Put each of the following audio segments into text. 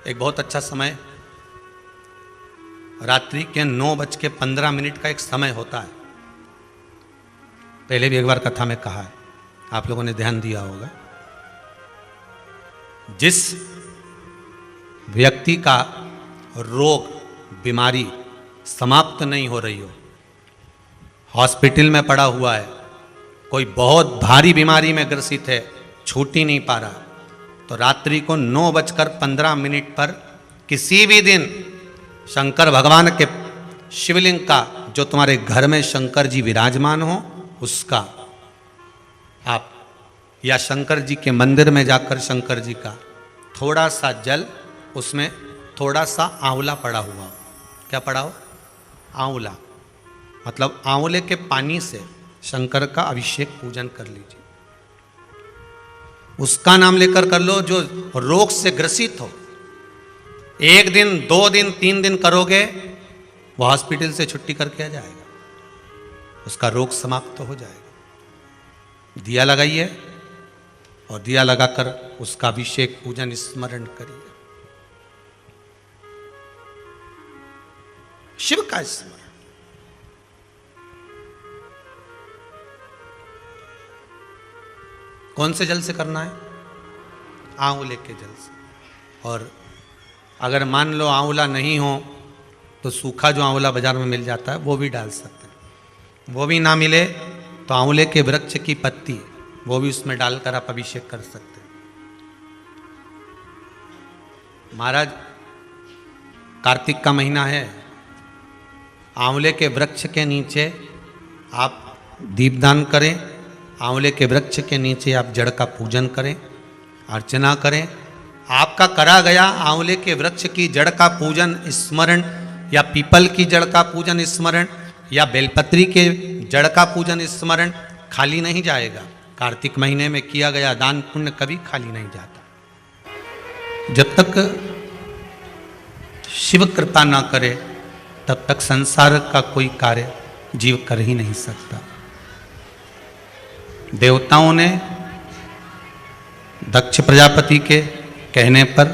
एक बहुत अच्छा समय, रात्रि के 9:15 का एक समय होता है। पहले भी एक बार कथा में कहा है, आप लोगों ने ध्यान दिया होगा। जिस व्यक्ति का रोग बीमारी समाप्त नहीं हो रही हो, हॉस्पिटल में पड़ा हुआ है, कोई बहुत भारी बीमारी में ग्रसित है, छूट ही नहीं पा रहा, तो रात्रि को 9:15 पर किसी भी दिन शंकर भगवान के शिवलिंग का, जो तुम्हारे घर में शंकर जी विराजमान हो उसका आप, या शंकर जी के मंदिर में जाकर शंकर जी का थोड़ा सा जल, उसमें थोड़ा सा आंवला पड़ा हुआ हो। क्या पड़ा हो? आंवला, मतलब आंवले के पानी से शंकर का अभिषेक पूजन कर लीजिए। उसका नाम लेकर कर लो। जो रोग से ग्रसित हो, 1 दिन 2 दिन 3 दिन करोगे, वो हॉस्पिटल से छुट्टी करके आ जाएगा, उसका रोग समाप्त हो जाएगा। दिया लगाइए और दिया लगाकर उसका अभिषेक पूजन स्मरण करिए, शिव का स्मरण। कौन से जल से करना है? आंवले के जल से। और अगर मान लो आंवला नहीं हो तो सूखा जो आंवला बाजार में मिल जाता है वो भी डाल सकते हैं। वो भी ना मिले तो आंवले के वृक्ष की पत्ती, वो भी उसमें डालकर आप अभिषेक कर सकते हैं। महाराज, कार्तिक का महीना है, आंवले के वृक्ष के नीचे आप दीपदान करें, आंवले के वृक्ष के नीचे आप जड़ का पूजन करें, अर्चना करें। आपका करा गया आंवले के वृक्ष की जड़ का पूजन स्मरण, या पीपल की जड़ का पूजन स्मरण, या बेलपत्री के जड़ का पूजन स्मरण खाली नहीं जाएगा। कार्तिक महीने में किया गया दान पुण्य कभी खाली नहीं जाता। जब तक शिव कृपा ना करे तब तक संसार का कोई कार्य जीव कर ही नहीं सकता। देवताओं ने दक्ष प्रजापति के कहने पर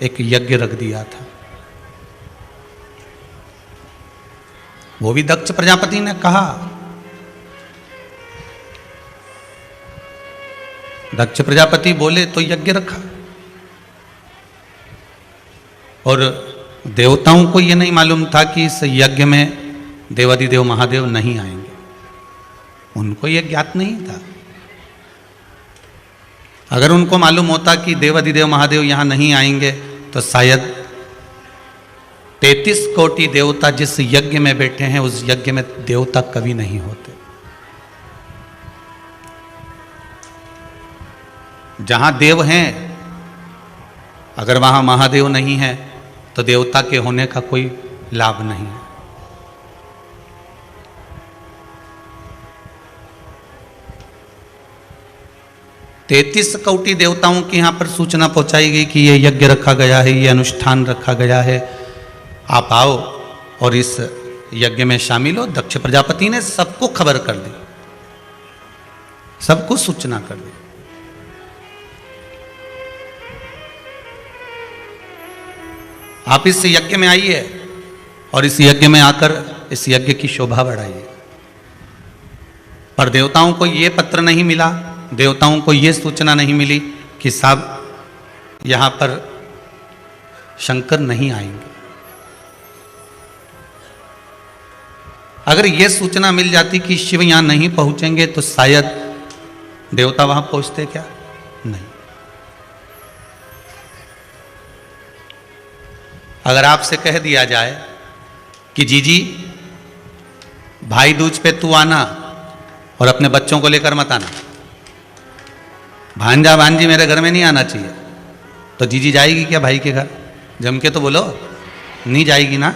एक यज्ञ रख दिया था। वो भी दक्ष प्रजापति ने कहा। दक्ष प्रजापति बोले तो यज्ञ रखा, और देवताओं को यह नहीं मालूम था कि इस यज्ञ में देवाधिदेव महादेव नहीं आएंगे। उनको यह ज्ञात नहीं था। अगर उनको मालूम होता कि देवाधिदेव महादेव यहां नहीं आएंगे तो शायद 33 कोटि देवता जिस यज्ञ में बैठे हैं उस यज्ञ में देवता कभी नहीं होते। जहां देव हैं, अगर वहां महादेव नहीं है तो देवता के होने का कोई लाभ नहीं है। तैतीस कोटि देवताओं की यहां पर सूचना पहुंचाई गई कि यह यज्ञ रखा गया है, यह अनुष्ठान रखा गया है, आप आओ और इस यज्ञ में शामिल हो। दक्ष प्रजापति ने सबको खबर कर दी, सबको सूचना कर दी। आप इस यज्ञ में आइए और इस यज्ञ में आकर इस यज्ञ की शोभा बढ़ाइए। पर देवताओं को यह पत्र नहीं मिला, देवताओं को यह सूचना नहीं मिली कि साहब यहां पर शंकर नहीं आएंगे। अगर यह सूचना मिल जाती कि शिव यहां नहीं पहुंचेंगे तो शायद देवता वहां पहुंचते क्या? नहीं। अगर आपसे कह दिया जाए कि जीजी भाई दूज पे तू आना और अपने बच्चों को लेकर मत आना, भांजा भांजी मेरे घर में नहीं आना चाहिए, तो जीजी जाएगी क्या भाई के घर? जम के तो बोलो, नहीं जाएगी ना।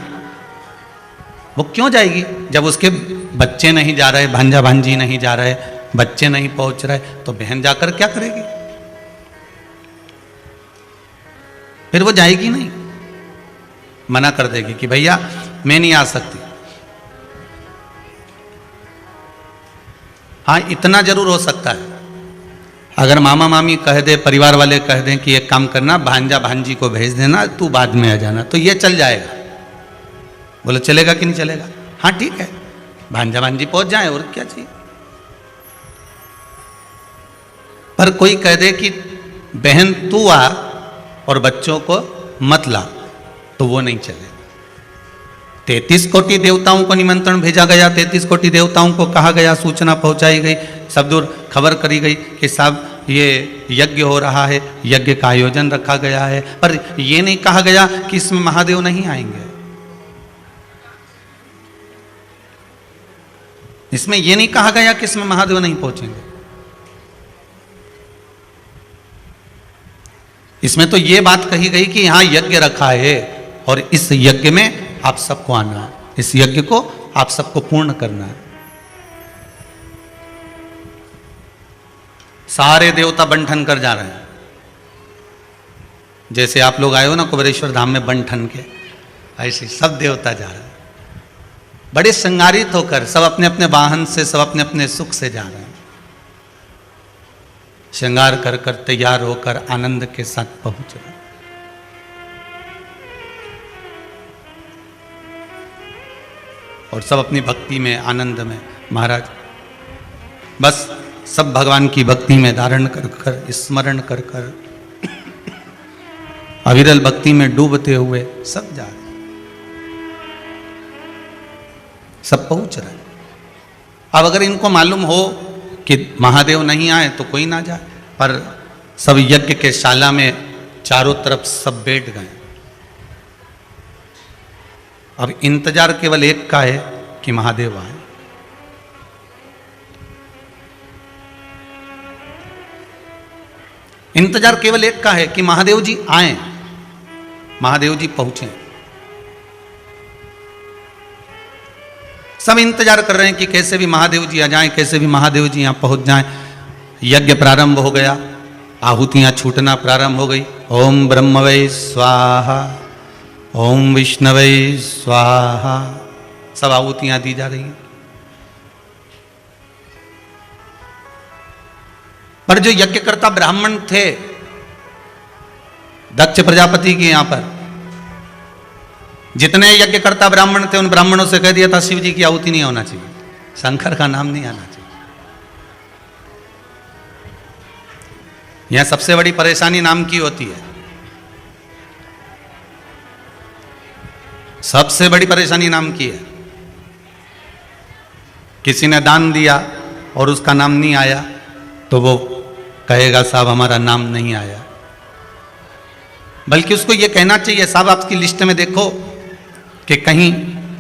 वो क्यों जाएगी? जब उसके बच्चे नहीं जा रहे, भांजा भांजी नहीं जा रहे, बच्चे नहीं पहुंच रहे, तो बहन जाकर क्या करेगी? फिर वो जाएगी नहीं, मना कर देगी कि भैया मैं नहीं आ सकती। हाँ, इतना जरूर हो सकता है, अगर मामा मामी कह दे, परिवार वाले कह दें कि एक काम करना, भांजा भांजी को भेज देना, तू बाद में आ जाना, तो ये चल जाएगा। बोले चलेगा कि नहीं चलेगा? हाँ ठीक है, भांजा भांजी पहुंच जाए और क्या चाहिए। पर कोई कह दे कि बहन तू आ और बच्चों को मत ला, तो वो नहीं चलेगा। 33 कोटि देवताओं को निमंत्रण भेजा गया, 33 कोटि देवताओं को कहा गया, सूचना पहुंचाई गई, सब दूर खबर करी गई कि साहब ये यज्ञ हो रहा है, यज्ञ का आयोजन रखा गया है, पर ये नहीं कहा गया कि इसमें महादेव नहीं आएंगे। इसमें यह नहीं कहा गया कि इसमें महादेव नहीं पहुंचेंगे। इसमें तो यह बात कही गई कि यहां यज्ञ रखा है और इस यज्ञ में आप सबको आना है, इस यज्ञ को आप सबको पूर्ण करना है। सारे देवता बंठन कर जा रहे हैं। जैसे आप लोग आए हो ना कुबेरेश्वर धाम में बंठन के, ऐसे सब देवता जा रहे हैं, बड़े श्रृंगारित होकर, सब अपने अपने वाहन से, सब अपने अपने सुख से जा रहे हैं, श्रृंगार कर कर तैयार होकर आनंद के साथ पहुंच रहे हैं। और सब अपनी भक्ति में, आनंद में, महाराज बस सब भगवान की भक्ति में धारण कर कर, स्मरण कर कर, अविरल भक्ति में डूबते हुए सब जा रहे, सब पहुंच रहे। अब अगर इनको मालूम हो कि महादेव नहीं आए तो कोई ना जाए, पर सब यज्ञ के शाला में चारों तरफ सब बैठ गए। अब इंतजार केवल एक का है कि महादेव आए। इंतजार केवल एक का है कि महादेव जी आए, महादेव जी पहुंचे। सब इंतजार कर रहे हैं कि कैसे भी महादेव जी आ जाएं, कैसे भी महादेव जी यहां पहुंच जाएं। यज्ञ प्रारंभ हो गया, आहुतियां छूटना प्रारंभ हो गई। ओम ब्रह्मवे स्वाहा, ओम विष्णवे स्वाहा, सब आहुतियां दी जा रही हैं। पर जो यज्ञकर्ता ब्राह्मण थे दक्ष प्रजापति के यहां पर, जितने यज्ञकर्ता ब्राह्मण थे उन ब्राह्मणों से कह दिया था शिव जी की आहुति नहीं होना चाहिए, शंकर का नाम नहीं आना चाहिए। यहां सबसे बड़ी परेशानी नाम की होती है। सबसे बड़ी परेशानी नाम की है। किसी ने दान दिया और उसका नाम नहीं आया तो वो कहेगा साहब हमारा नाम नहीं आया। बल्कि उसको ये कहना चाहिए साहब आपकी लिस्ट में देखो कि कहीं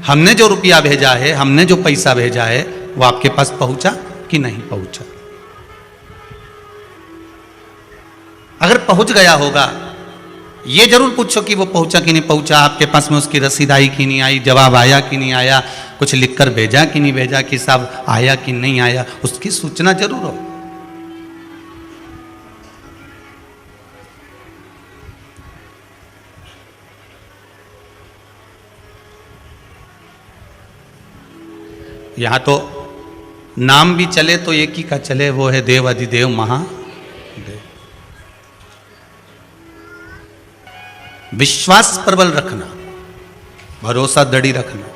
हमने जो रुपया भेजा है, हमने जो पैसा भेजा है वो आपके पास पहुंचा कि नहीं पहुंचा। अगर पहुंच गया होगा ये जरूर पूछो कि वो पहुंचा कि नहीं पहुंचा, आपके पास में उसकी रसीद आई कि नहीं आई, जवाब आया कि नहीं आया, कुछ लिखकर भेजा कि नहीं भेजा, कि साहब आया कि नहीं आया, उसकी सूचना जरूर हो। यहां तो नाम भी चले तो एक ही का चले, वो है देव अधिदेव महादेव। विश्वास प्रबल रखना, भरोसा दृढ़ रखना।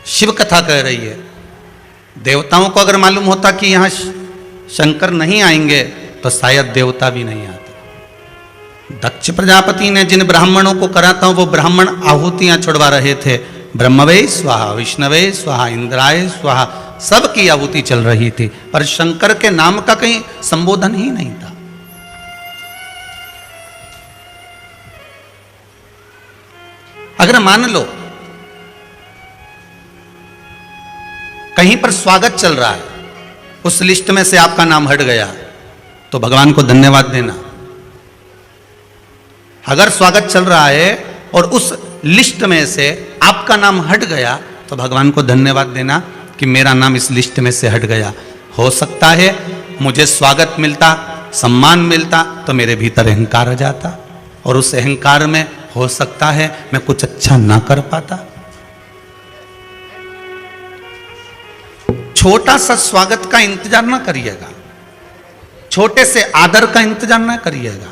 शिव कथा कह रही है देवताओं को अगर मालूम होता कि यहां शंकर नहीं आएंगे तो शायद देवता भी नहीं आते। दक्ष प्रजापति ने जिन ब्राह्मणों को करा था वो ब्राह्मण आहुतियां छुड़वा रहे थे। ब्रह्मवे स्वाहा, विष्णवे स्वाहा, इंद्राय स्वाहा, सबकी आहुति चल रही थी, पर शंकर के नाम का कहीं संबोधन ही नहीं था। अगर मान लो कहीं पर स्वागत चल रहा है, उस लिस्ट में से आपका नाम हट गया तो भगवान को धन्यवाद देना। अगर स्वागत चल रहा है और उस लिस्ट में से आपका नाम हट गया तो भगवान को धन्यवाद देना कि मेरा नाम इस लिस्ट में से हट गया। हो सकता है मुझे स्वागत मिलता, सम्मान मिलता तो मेरे भीतर अहंकार आ जाता, और उस अहंकार में हो सकता है मैं कुछ अच्छा ना कर पाता। छोटा सा स्वागत का इंतजार ना करिएगा, छोटे से आदर का इंतजार ना करिएगा,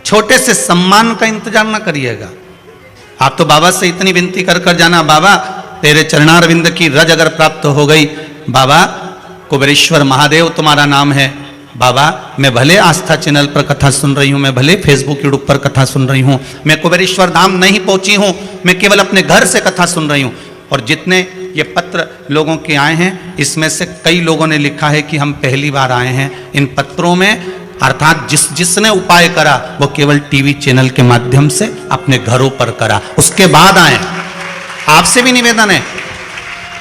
छोटे से सम्मान का इंतजार ना करिएगा। आप तो बाबा से इतनी विनती कर कर जाना, बाबा तेरे चरणारविंद की रज अगर प्राप्त हो गई, बाबा कुबेरेश्वर महादेव तुम्हारा नाम है, बाबा मैं भले आस्था चैनल पर कथा सुन रही हूँ, मैं भले फेसबुक यूट्यूब पर कथा सुन रही हूँ, मैं कुबेरेश्वर धाम नहीं पहुंची हूँ, मैं केवल अपने घर से कथा सुन रही हूँ। और जितने ये पत्र लोगों के आए हैं, इसमें से कई लोगों ने लिखा है कि हम पहली बार आए हैं। इन पत्रों में अर्थात जिसने उपाय करा वो केवल टीवी चैनल के माध्यम से अपने घरों पर करा, उसके बाद आए। आपसे भी निवेदन है,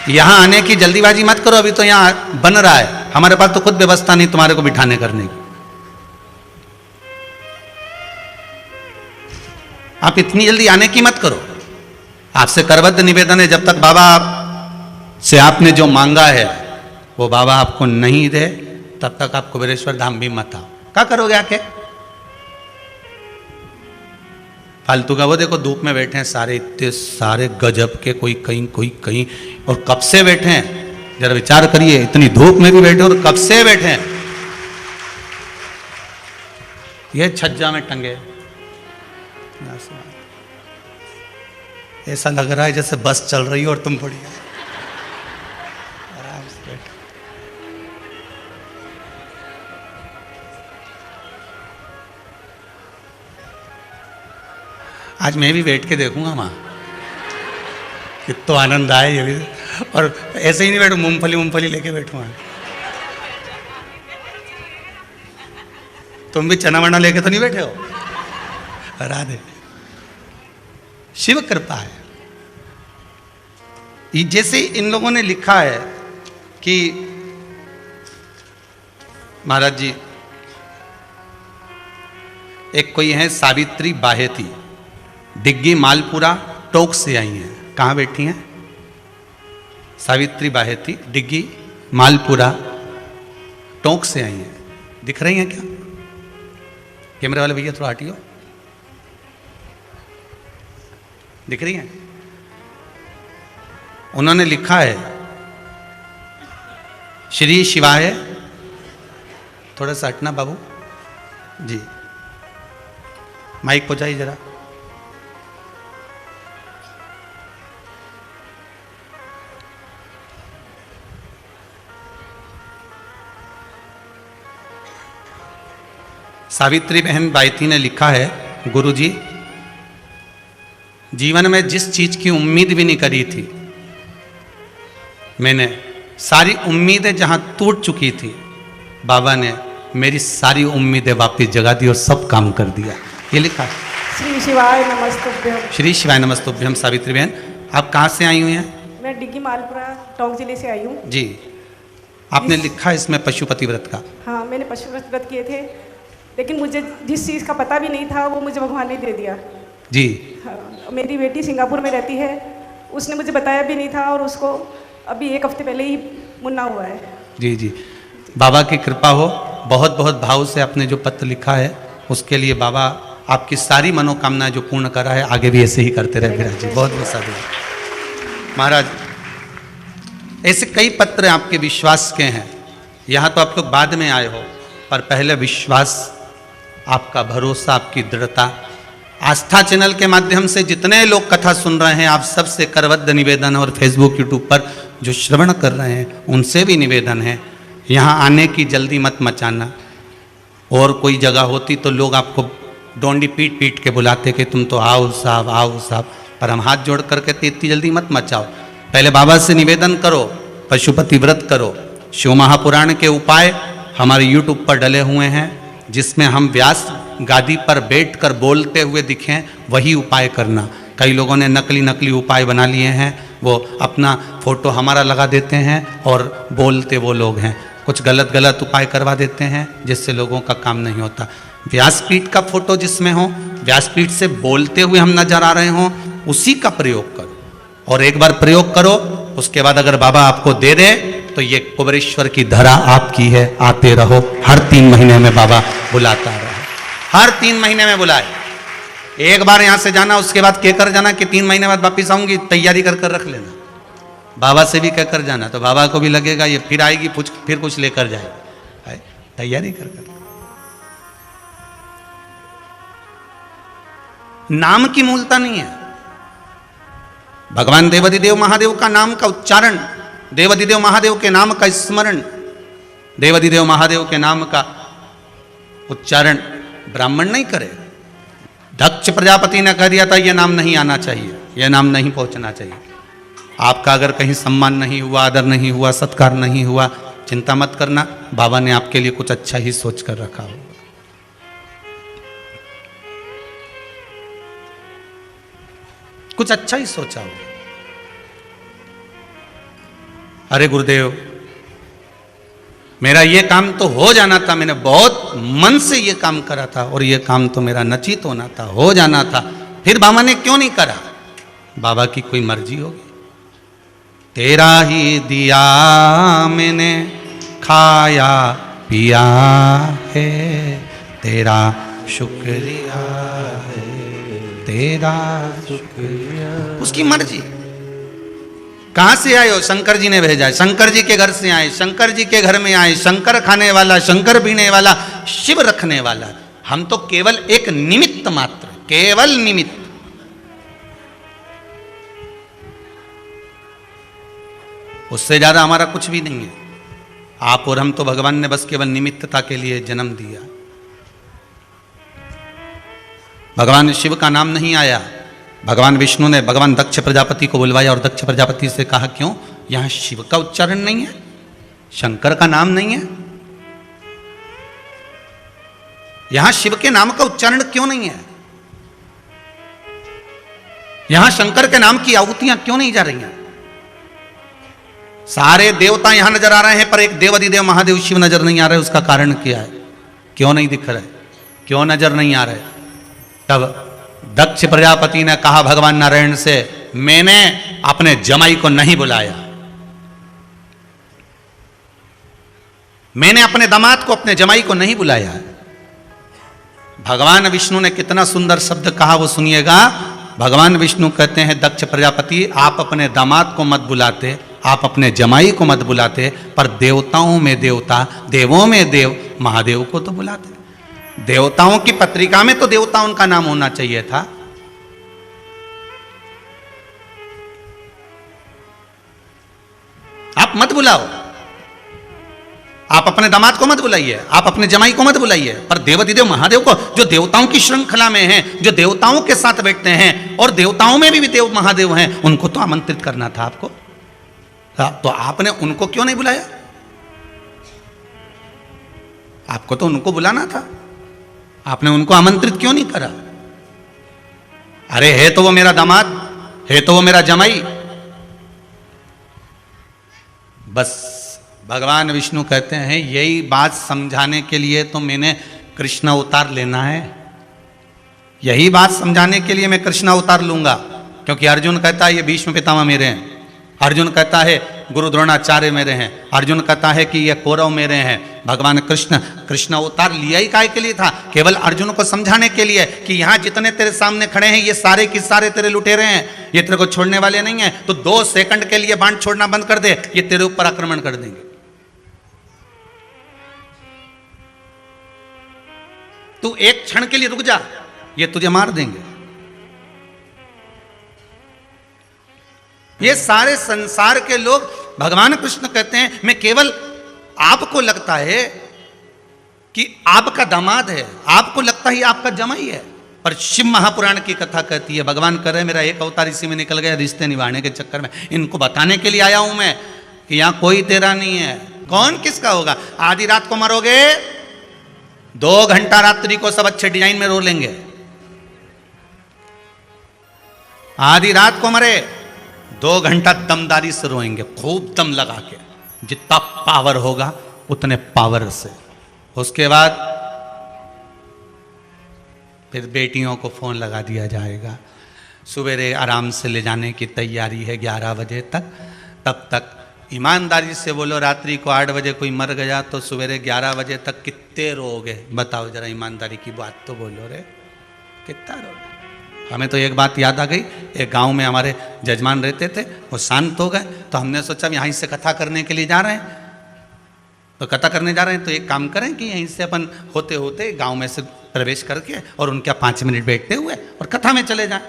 यहां आने की जल्दीबाजी मत करो, अभी तो यहां बन रहा है, हमारे पास तो खुद व्यवस्था नहीं तुम्हारे को बिठाने करने की। आप इतनी जल्दी आने की मत करो। आपसे करबद्ध निवेदन है, जब तक बाबा से आपने जो मांगा है वो बाबा आपको नहीं दे, तब तक आप कुबेरेश्वर धाम भी मत आओ। क्या करोगे आके? फालतू का वो देखो धूप में बैठे हैं सारे, इतने सारे गजब के, कोई कहीं और कब से बैठे हैं, जरा विचार करिए, इतनी धूप में भी बैठे और कब से बैठे हैं। ये छज्जा में टंगे, ऐसा लग रहा है जैसे बस चल रही हो और तुम पड़ी आराम से बैठे। आज मैं भी बैठ के देखूंगा वहां, कितना आनंद आए ये भी। और ऐसे ही नहीं बैठू, मूंगफली लेके बैठूंगा। तुम भी चना वना लेके तो नहीं बैठे हो? राधे, शिव कृपा है। जैसे इन लोगों ने लिखा है कि महाराज जी, एक कोई है सावित्री बाहेती, डिग्गी मालपुरा टोक से आई हैं। कहाँ बैठी हैं? सावित्री बाहेती, डिग्गी मालपुरा टोक से आई हैं। दिख रही हैं क्या? कैमरे वाले भैया थोड़ा हटियो। दिख रही हैं? उन्होंने लिखा है श्री शिवाय, थोड़ा सा हटना बाबू जी, माइक पहुंचाइए जरा। सावित्री बहन बायती ने लिखा है, गुरुजी जीवन में जिस चीज की उम्मीद भी नहीं करी थी, मैंने सारी उम्मीदें जहां टूट चुकी थी, बाबा ने मेरी सारी उम्मीदें वापस जगा दी और सब काम कर दिया। ये लिखा है। श्री शिवाय नमस्तुभ्यम। श्री शिवाय नमस्तुभ्यम। सावित्री बहन, आप कहाँ से आई हुई हैं? मैं डिग्गी मालपुरा टोंक जिले से आई हूँ जी। आपने लिखा है इसमें पशुपति व्रत का। हाँ, मैंने पशुपति व्रत किए थे, लेकिन मुझे जिस चीज़ का पता भी नहीं था वो मुझे भगवान ने दे दिया जी। हाँ, मेरी बेटी सिंगापुर में रहती है, उसने मुझे बताया भी नहीं था और उसको अभी 1 हफ्ते पहले ही मुन्ना हुआ है। जी जी, बाबा की कृपा हो। बहुत बहुत भाव से आपने जो पत्र लिखा है उसके लिए बाबा आपकी सारी मनोकामनाएं जो पूर्ण करा है, आगे भी ऐसे ही करते रहे विराज जी। बहुत बहुत साधु महाराज। ऐसे कई पत्र आपके विश्वास के हैं। यहाँ तो आप लोग बाद में आए हो, पर पहले विश्वास, आपका भरोसा, आपकी दृढ़ता। आस्था चैनल के माध्यम से जितने लोग कथा सुन रहे हैं, आप सबसे करबद्ध निवेदन, और फेसबुक यूट्यूब पर जो श्रवण कर रहे हैं उनसे भी निवेदन है, यहाँ आने की जल्दी मत मचाना। और कोई जगह होती तो लोग आपको डोंडी पीट पीट के बुलाते कि तुम तो आओ साहब, आओ साहब, पर हम हाथ जोड़ करके तो इतनी जल्दी मत मचाओ। पहले बाबा से निवेदन करो, पशुपति व्रत करो। शिव महापुराण के उपाय हमारे यूट्यूब पर डले हुए हैं, जिसमें हम व्यास गादी पर बैठकर बोलते हुए दिखें, वही उपाय करना। कई लोगों ने नकली नकली उपाय बना लिए हैं, वो अपना फोटो हमारा लगा देते हैं और बोलते वो लोग हैं। कुछ गलत गलत उपाय करवा देते हैं जिससे लोगों का काम नहीं होता। व्यासपीठ का फोटो जिसमें हो, व्यासपीठ से बोलते हुए हम नजर आ रहे हों, उसी का प्रयोग करो। और एक बार प्रयोग करो, उसके बाद अगर बाबा आपको दे दे तो ये कुबेरेश्वर की धरा आपकी है। आते रहो, हर 3 महीने में बाबा बुलाता रहे, हर 3 महीने में बुलाए। एक बार यहां से जाना, उसके बाद कहकर जाना कि 3 महीने बाद वापिस आऊंगी, तैयारी कर कर रख लेना। बाबा से भी कहकर जाना, तो बाबा को भी लगेगा ये फिर आएगी फिर कुछ लेकर जाएगी, तैयारी कर। नाम की मूलता नहीं है। भगवान देवाधिदेव महादेव का नाम का उच्चारण, देवाधिदेव महादेव के नाम का स्मरण, देवाधिदेव महादेव के नाम का उच्चारण ब्राह्मण नहीं करे। दक्ष प्रजापति ने कह दिया था ये नाम नहीं आना चाहिए, यह नाम नहीं पहुंचना चाहिए। आपका अगर कहीं सम्मान नहीं हुआ, आदर नहीं हुआ, सत्कार नहीं हुआ, चिंता मत करना, बाबा ने आपके लिए कुछ अच्छा ही सोच कर रखा होगा। कुछ अच्छा ही सोचा होगा। अरे गुरुदेव, मेरा ये काम तो हो जाना था, मैंने बहुत मन से ये काम करा था और ये काम तो मेरा नचित होना था, हो जाना था, फिर बाबा ने क्यों नहीं करा? बाबा की कोई मर्जी होगी। तेरा ही दिया मैंने खाया पिया है, तेरा शुक्रिया है, तेरा शुक्रिया। उसकी मर्जी। कहां से आए हो? शंकर जी ने भेजा है, शंकर जी के घर से आए, शंकर जी के घर में आए, शंकर खाने वाला, शंकर पीने वाला, शिव रखने वाला। हम तो केवल एक निमित्त मात्र, केवल निमित्त। उससे ज्यादा हमारा कुछ भी नहीं है। आप और हम तो भगवान ने बस केवल निमित्तता के लिए जन्म दिया। भगवान शिव का नाम नहीं आया, भगवान विष्णु ने भगवान दक्ष प्रजापति को बुलवाया और दक्ष प्रजापति से कहा क्यों यहां शिव का उच्चारण नहीं है, शंकर का नाम नहीं है, यहां शिव के नाम का उच्चारण क्यों नहीं है, यहां शंकर के नाम की आहुतियां क्यों नहीं जा रही हैं? सारे देवता यहां नजर आ रहे हैं पर एक देवाधिदेव महादेव शिव नजर नहीं आ रहे। उसका कारण क्या है? क्यों नहीं दिख रहे, क्यों नजर नहीं आ रहे? तब दक्ष प्रजापति ने कहा भगवान नारायण से, मैंने अपने जमाई को नहीं बुलाया, मैंने अपने दामाद को, अपने जमाई को नहीं बुलाया। भगवान विष्णु ने कितना सुंदर शब्द कहा वो सुनिएगा। भगवान विष्णु कहते हैं दक्ष प्रजापति आप अपने दामाद को मत बुलाते, आप अपने जमाई को मत बुलाते, पर देवताओं में देवता, देवों में देव महादेव को तो बुलाते। देवताओं की पत्रिका में तो देवताओं का नाम होना चाहिए था। आप मत बुलाओ, आप अपने दामाद को मत बुलाइए, आप अपने जमाई को मत बुलाइए, पर देवाधिदेव महादेव को, जो देवताओं की श्रृंखला में हैं, जो देवताओं के साथ बैठते हैं और देवताओं में भी देव महादेव हैं, उनको तो आमंत्रित करना था आपको। तो आपने उनको क्यों नहीं बुलाया? आपको तो उनको बुलाना था, आपने उनको आमंत्रित क्यों नहीं करा? अरे है तो वो मेरा दामाद, है तो वो मेरा जमाई। बस भगवान विष्णु कहते हैं यही बात समझाने के लिए तो मैंने कृष्ण अवतार लेना है, यही बात समझाने के लिए मैं कृष्ण अवतार लूंगा। क्योंकि अर्जुन कहता है ये भीष्म पितामह मेरे हैं, अर्जुन कहता है गुरु द्रोणाचार्य मेरे हैं, अर्जुन कहता है कि ये कौरव मेरे हैं। भगवान कृष्ण अवतार लिया ही काय के लिए था? केवल अर्जुन को समझाने के लिए कि यहां जितने तेरे सामने खड़े हैं ये सारे के सारे तेरे लुटेरे हैं, ये तेरे को छोड़ने वाले नहीं हैं। तो 2 सेकंड के लिए बाण छोड़ना बंद कर दे, ये तेरे ऊपर आक्रमण कर देंगे। तू एक क्षण के लिए रुक जा, ये तुझे मार देंगे। ये सारे संसार के लोग, भगवान कृष्ण कहते हैं मैं केवल, आपको लगता है कि आपका दामाद है, आपको लगता है आपका जमाई है, पर शिव महापुराण की कथा कहती है, भगवान कह रहे मेरा एक अवतार इसी में निकल गया रिश्ते निभाने के चक्कर में। इनको बताने के लिए आया हूं मैं कि यहां कोई तेरा नहीं है। कौन किसका होगा? आधी रात को मरोगे, 2 घंटा रात्रि को सब अच्छे डिजाइन में रो लेंगे। आधी रात को मरे, 2 घंटा दमदारी से रोएंगे, खूब दम लगा के, जितना पावर होगा उतने पावर से। उसके बाद फिर बेटियों को फोन लगा दिया जाएगा, सवेरे आराम से ले जाने की तैयारी है 11 बजे तक। तब तक ईमानदारी से बोलो, रात्रि को 8 बजे कोई मर गया तो सवेरे 11 बजे तक कितने रोगे? बताओ जरा, ईमानदारी की बात तो बोलो रे, कितना रोगे? हमें तो एक बात याद आ गई, एक गांव में हमारे जजमान रहते थे, वो शांत हो गए, तो हमने सोचा यहाँ से कथा करने के लिए जा रहे हैं, तो कथा करने जा रहे हैं तो एक काम करें कि यहीं से अपन होते होते गांव में से प्रवेश करके और उनके 5 मिनट बैठते हुए और कथा में चले जाएं।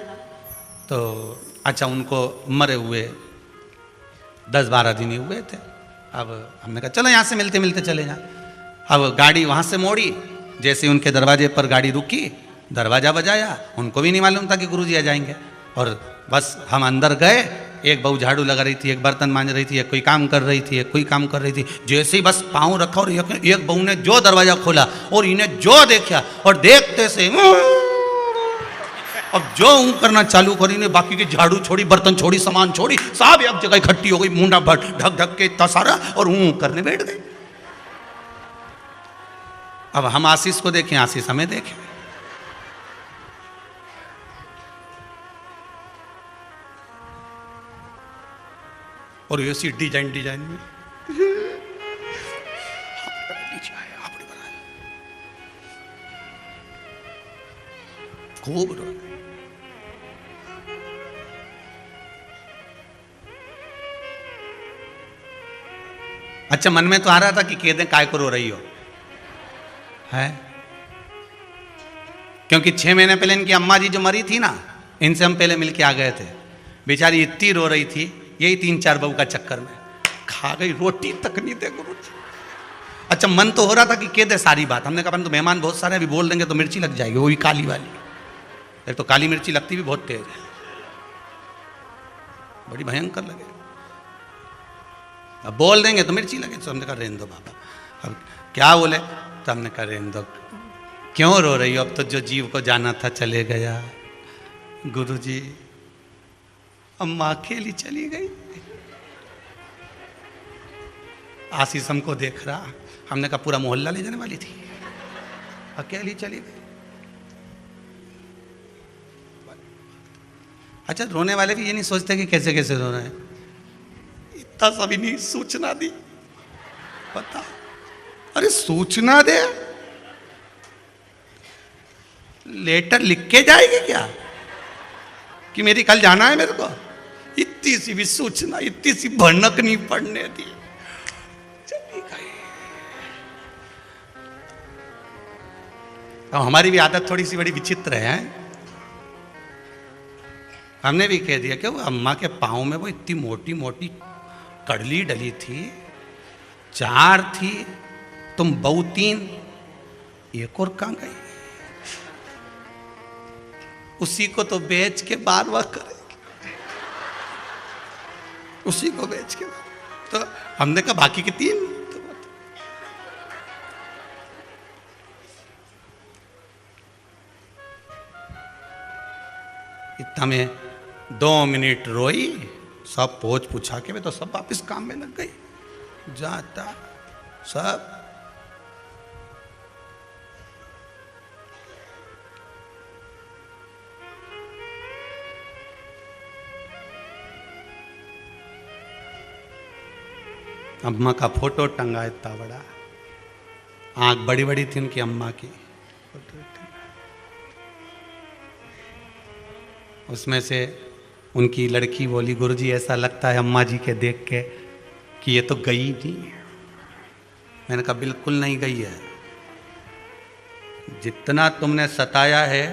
तो अच्छा, उनको मरे हुए 10-12 दिन ही हुए थे। अब हमने कहा चलो यहाँ से मिलते मिलते चले जाएं। अब गाड़ी वहाँ से मोड़ी, जैसे उनके दरवाजे पर गाड़ी रुकी, दरवाज़ा बजाया, उनको भी नहीं मालूम था कि गुरुजी आ जाएंगे, और बस हम अंदर गए। एक बहू झाड़ू लगा रही थी, एक बर्तन मांज रही थी, एक कोई काम कर रही थी, एक कोई काम कर रही थी। जैसे ही बस पाँव रखा और एक बहू ने जो दरवाज़ा खोला और इन्हें जो देखा, और देखते से अब जो ऊँ करना चालू करी ने, बाकी की झाड़ू छोड़ी, बर्तन छोड़ी, सामान छोड़ी, सब एक जगह इकट्ठी हो गई, मुंडा ढक ढक के इतना सारा, और ऊँ करने बैठ गए। अब हम आशीष को देखें, आशीष हमें देखें। और ऐसी डिजाइन में खूब रो। अच्छा, मन में तो आ रहा था कि कह दें काय को रो रही हो, है? क्योंकि 6 महीने पहले इनकी अम्मा जी जो मरी थी ना, इनसे हम पहले मिलके आ गए थे। बेचारी इतनी रो रही थी, यही 3-4 बहू का चक्कर में खा गई, रोटी तक नहीं दे गुरु। अच्छा, मन तो हो रहा था कि कह दे सारी बात। हमने कहा तो मेहमान बहुत सारे, अभी बोल देंगे तो मिर्ची लग जाएगी, वो भी काली वाली। एक तो काली मिर्ची लगती भी बहुत तेज है, बड़ी भयंकर लगे। अब बोल देंगे तो मिर्ची लगे, तो हमने कहा रहने दो बाबा। अब क्या बोले, तो हमने कहा रहने दो, क्यों रो रही हो, अब तो जो जीव को जाना था चले गया। गुरुजी, अम्मा अकेली चली गई। आशीष हमको देख रहा, हमने कहा पूरा मोहल्ला ले जाने वाली थी, अकेली चली गई। अच्छा, रोने वाले भी ये नहीं सोचते कि कैसे कैसे रो रहे हैं, इतना सभी नहीं सूचना दी, पता। अरे सूचना दे, लेटर लिख के जाएगी क्या कि मेरी कल जाना है मेरे को? इतनी सी भी सूचना, इतनी सी भनक नहीं पड़ने दी, चली गई। अब हमारी भी आदत थोड़ी सी बड़ी विचित्र है। हमने भी कह दिया कि वो अम्मा के पाँव में वो इतनी मोटी मोटी कड़ली डली थी, 4 थी, तुम बहू 3, एक और कहाँ गई? उसी को तो बेच के बार करेगी, उसी को बेच के। तो हमने कहा बाकी की 3, तो इतना में 2 मिनट रोई, सब पोछ पूछा के, तो सब वापस काम में लग गई। जाता सब अम्मा का फोटो टंगा इतना बड़ा, आंख बड़ी बड़ी थी उनकी अम्मा की, उसमें से उनकी लड़की बोली, गुरुजी ऐसा लगता है अम्मा जी के देख के कि ये तो गई नहीं। मैंने कहा बिल्कुल नहीं गई है, जितना तुमने सताया है,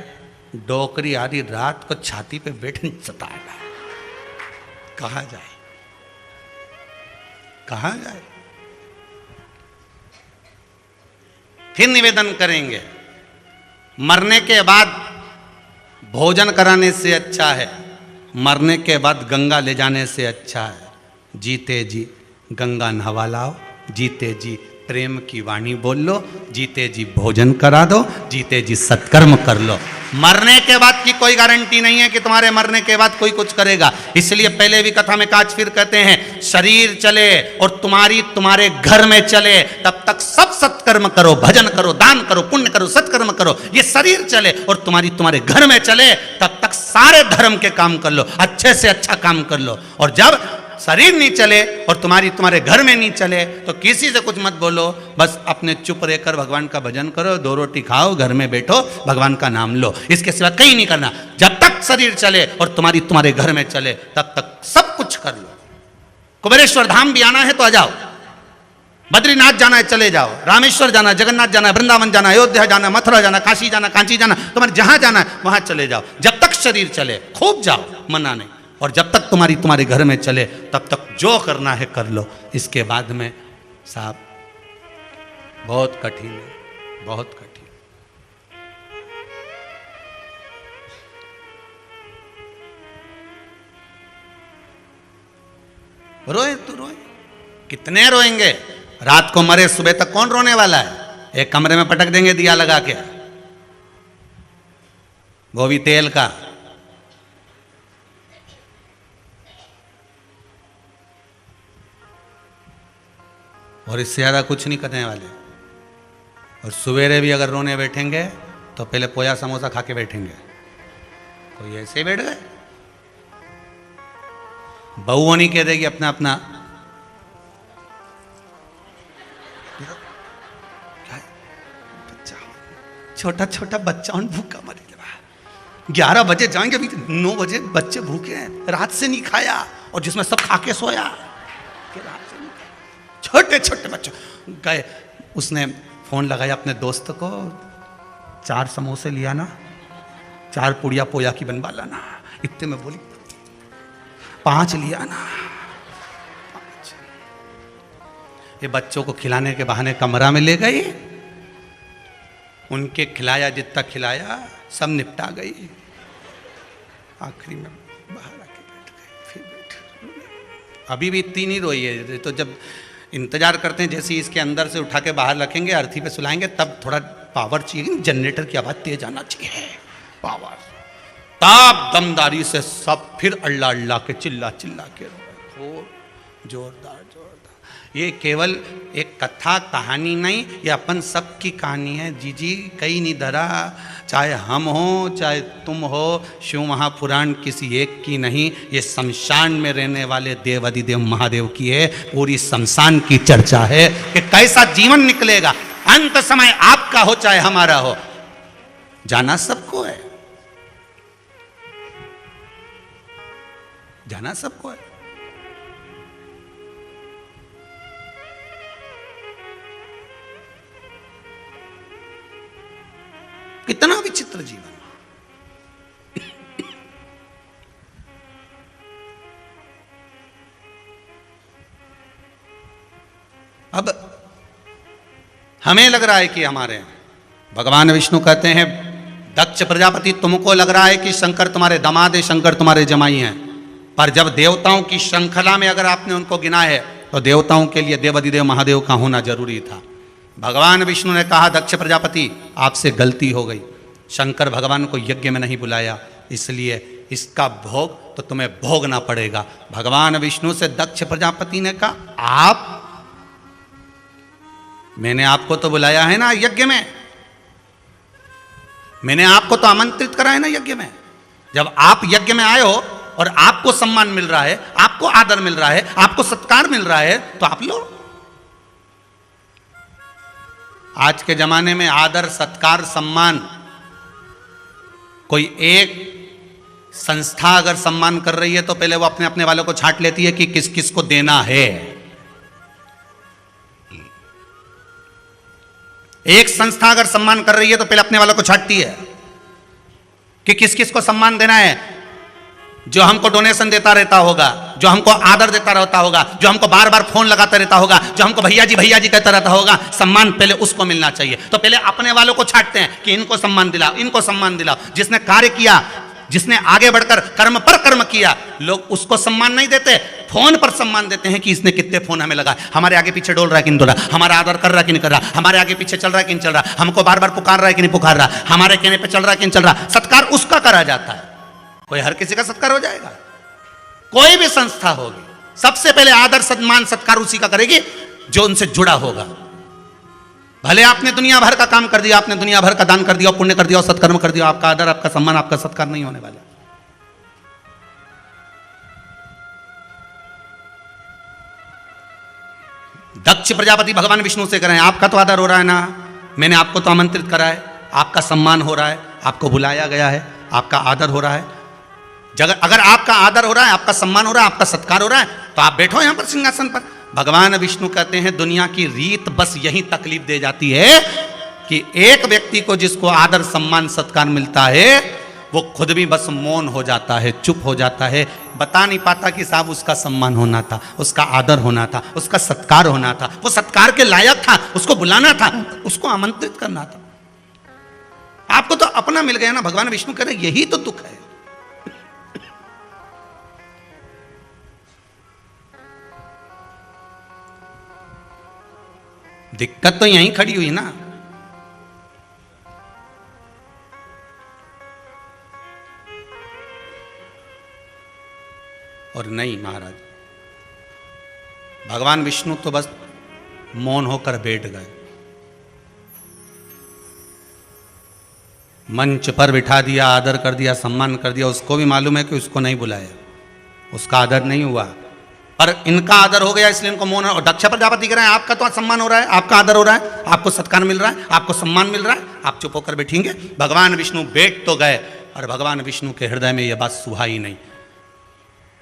डोकरी आधी रात को छाती पे बैठ नहीं सताएगा। कहाँ जाए, कहाँ जाए? फिर निवेदन करेंगे, मरने के बाद भोजन कराने से अच्छा है, मरने के बाद गंगा ले जाने से अच्छा है। जीते जी गंगा नहवा लाओ, जीते जी प्रेम की वाणी बोल लो, जीते जी भोजन करा दो, जीते जी सत्कर्म कर लो। मरने के बाद की कोई गारंटी नहीं है कि तुम्हारे मरने के बाद कोई कुछ करेगा। इसलिए पहले भी कथा में काज फिर कहते हैं, शरीर चले और तुम्हारे घर में चले, तब तक सब सत्कर्म करो, भजन करो, दान करो, पुण्य करो, सत्कर्म करो। ये शरीर चले और तुम्हारे घर में चले, तब तक सारे धर्म के काम कर लो, अच्छे से अच्छा काम कर लो। और जब शरीर नहीं चले और तुम्हारे घर में नहीं चले तो किसी से कुछ मत बोलो, बस अपने चुप रहकर भगवान का भजन करो, 2 रोटी खाओ, घर में बैठो, भगवान का नाम लो, इसके सिवा कहीं नहीं करना। जब तक शरीर चले और तुम्हारे घर में चले तब तक सब कुछ कर लो। कुबेरेश्वर धाम भी आना है तो आ जाओ, बद्रीनाथ जाना है चले जाओ, रामेश्वर जाना है, जगन्नाथ जाना है, वृंदावन जाना है, अयोध्या जाना है, मथुरा जाना, काशी जाना, कांची जाना, तुम्हारे जहां जाना है वहां चले जाओ। जब तक शरीर चले खूब जाओ, मना नहीं, और जब तक तुम्हारे घर में चले तब तक जो करना है कर लो। इसके बाद में साहब बहुत कठिन है, बहुत कठिन। रोए तो रोए, कितने रोएंगे? रात को मरे सुबह तक कौन रोने वाला है? एक कमरे में पटक देंगे दिया लगा के, वो भी तेल का। और इससे ज्यादा कुछ नहीं करने वाले। और सवेरे भी अगर रोने बैठेंगे तो पहले पोया समोसा खा के बैठेंगे। कोई ऐसे ही बैठ गए, बहू नहीं कह देगी अपना अपना छोटा छोटा बच्चा उन भूखा मरे, 11 बजे जाएंगे, अभी 9 बजे बच्चे भूखे हैं, रात से नहीं खाया, और जिसमें सब खा के सोया, छोटे छोटे बच्चों गए। उसने फोन लगाया अपने दोस्त को, 4 समोसे लिया ना, 4 पुड़िया पोया की बनवा लाना। इतने में बोली 5 लिया ना, 5। ये बच्चों को खिलाने के बहाने कमरा में ले गई, उनके खिलाया जितना खिलाया सब निपटा गई। आखिरी में बाहर आके बैठ गए, फिर बैठ। अभी भी इतनी नहीं रोई है, तो जब इंतजार करते हैं जैसे इसके अंदर से उठा के बाहर रखेंगे, अर्थी पे सुलाएंगे, तब थोड़ा पावर चाहिए, जनरेटर की आवाज तेज आना चाहिए, पावर। तब दमदारी से सब फिर अल्लाह अल्लाह के चिल्ला चिल्ला के रो, जोरदार जोरदार। ये केवल एक कथा कहानी नहीं, ये अपन सब की कहानी है। जी कहीं नहीं धरा, चाहे हम हो चाहे तुम हो, शिव महापुराण किसी एक की नहीं, ये शमशान में रहने वाले देव अधिदेव महादेव की है। पूरी शमशान की चर्चा है कि कैसा जीवन निकलेगा, अंत समय आपका हो चाहे हमारा हो, जाना सबको है, जाना सबको है। कितना विचित्र जीवन। अब हमें लग रहा है कि हमारे भगवान विष्णु कहते हैं, दक्ष प्रजापति तुमको लग रहा है कि शंकर तुम्हारे दामाद है, शंकर तुम्हारे जमाई हैं, पर जब देवताओं की श्रृंखला में अगर आपने उनको गिना है तो देवताओं के लिए देवाधिदेव महादेव का होना जरूरी था। भगवान विष्णु ने कहा, दक्ष प्रजापति आपसे गलती हो गई, शंकर भगवान को यज्ञ में नहीं बुलाया, इसलिए इसका भोग तो तुम्हें भोगना पड़ेगा। भगवान विष्णु से दक्ष प्रजापति ने कहा, आप, मैंने आपको तो बुलाया है ना यज्ञ में, मैंने आपको तो आमंत्रित करा है ना यज्ञ में। जब आप यज्ञ में आए हो और आपको सम्मान मिल रहा है, आपको आदर मिल रहा है, आपको सत्कार मिल रहा है, तो आप लो। आज के जमाने में आदर सत्कार सम्मान, कोई एक संस्था अगर सम्मान कर रही है तो पहले वो अपने अपने वालों को छांट लेती है कि किस किस को देना है। एक संस्था अगर सम्मान कर रही है तो पहले अपने वालों को छांटती है कि किस किस को सम्मान देना है। जो हमको डोनेशन देता रहता होगा, जो हमको आदर देता रहता होगा, जो हमको बार बार फोन लगाता रहता होगा, जो हमको भैया जी कहता रहता होगा, सम्मान पहले उसको मिलना चाहिए। तो पहले अपने वालों को छांटते हैं कि इनको सम्मान दिलाओ, इनको सम्मान दिलाओ। जिसने कार्य किया, जिसने आगे बढ़कर कर्म पर कर्म किया, लोग उसको सम्मान नहीं देते, फोन पर सम्मान देते हैं कि इसने कितने फोन हमें लगा, हमारे आगे पीछे डोल रहा है कि नहीं डोल रहा, हमारा आदर कर रहा है कि नहीं कर रहा, हमारे आगे पीछे चल रहा है कि नहीं चल रहा, हमको बार बार पुकार रहा है कि नहीं पुकार रहा, हमारे कहने पे चल रहा है कि नहीं चल रहा। सत्कार उसका करा जाता है। कोई हर किसी का सत्कार हो जाएगा? कोई भी संस्था होगी, सबसे पहले आदर सम्मान सत्कार उसी का करेगी जो उनसे जुड़ा होगा। भले आपने दुनिया भर का काम कर दिया, आपने दुनिया भर का दान कर दिया, पुण्य कर दिया, सत्कर्म कर दिया, आपका आदर, आपका सम्मान, आपका सत्कार नहीं होने वाला। दक्ष प्रजापति भगवान विष्णु से कह रहे हैं आपका तो आदर हो रहा है ना, मैंने आपको तो आमंत्रित करा है, आपका सम्मान हो रहा है, आपको बुलाया गया है, आपका आदर हो रहा है। अगर आपका आदर हो रहा है, आपका सम्मान हो रहा है, आपका सत्कार हो रहा है, तो आप बैठो यहां पर सिंहासन पर। भगवान विष्णु कहते हैं दुनिया की रीत बस यही तकलीफ दे जाती है कि एक व्यक्ति को जिसको आदर सम्मान सत्कार मिलता है वो खुद भी बस मौन हो जाता है, चुप हो जाता है, बता नहीं पाता कि साहब उसका सम्मान होना था, उसका आदर होना था, उसका सत्कार होना था, वो सत्कार के लायक था, उसको बुलाना था, उसको आमंत्रित करना था। आपको तो अपना मिल गया ना। भगवान विष्णु कह रहे यही तो दुख है। दिक्कत तो यहीं खड़ी हुई ना। और नहीं महाराज, भगवान विष्णु तो बस मौन होकर बैठ गए, मंच पर बिठा दिया, आदर कर दिया, सम्मान कर दिया। उसको भी मालूम है कि उसको नहीं बुलाया, उसका आदर नहीं हुआ, पर इनका आदर हो गया इसलिए इनको मौन। और दक्ष प्रजापति कह रहे हैं आपका तो सम्मान हो रहा है, आपका आदर हो रहा है, आपको सत्कार मिल रहा है, आपको सम्मान मिल रहा है, आप चुप होकर बैठेंगे। भगवान विष्णु बैठ तो गए और भगवान विष्णु के हृदय में यह बात सुहा ही नहीं।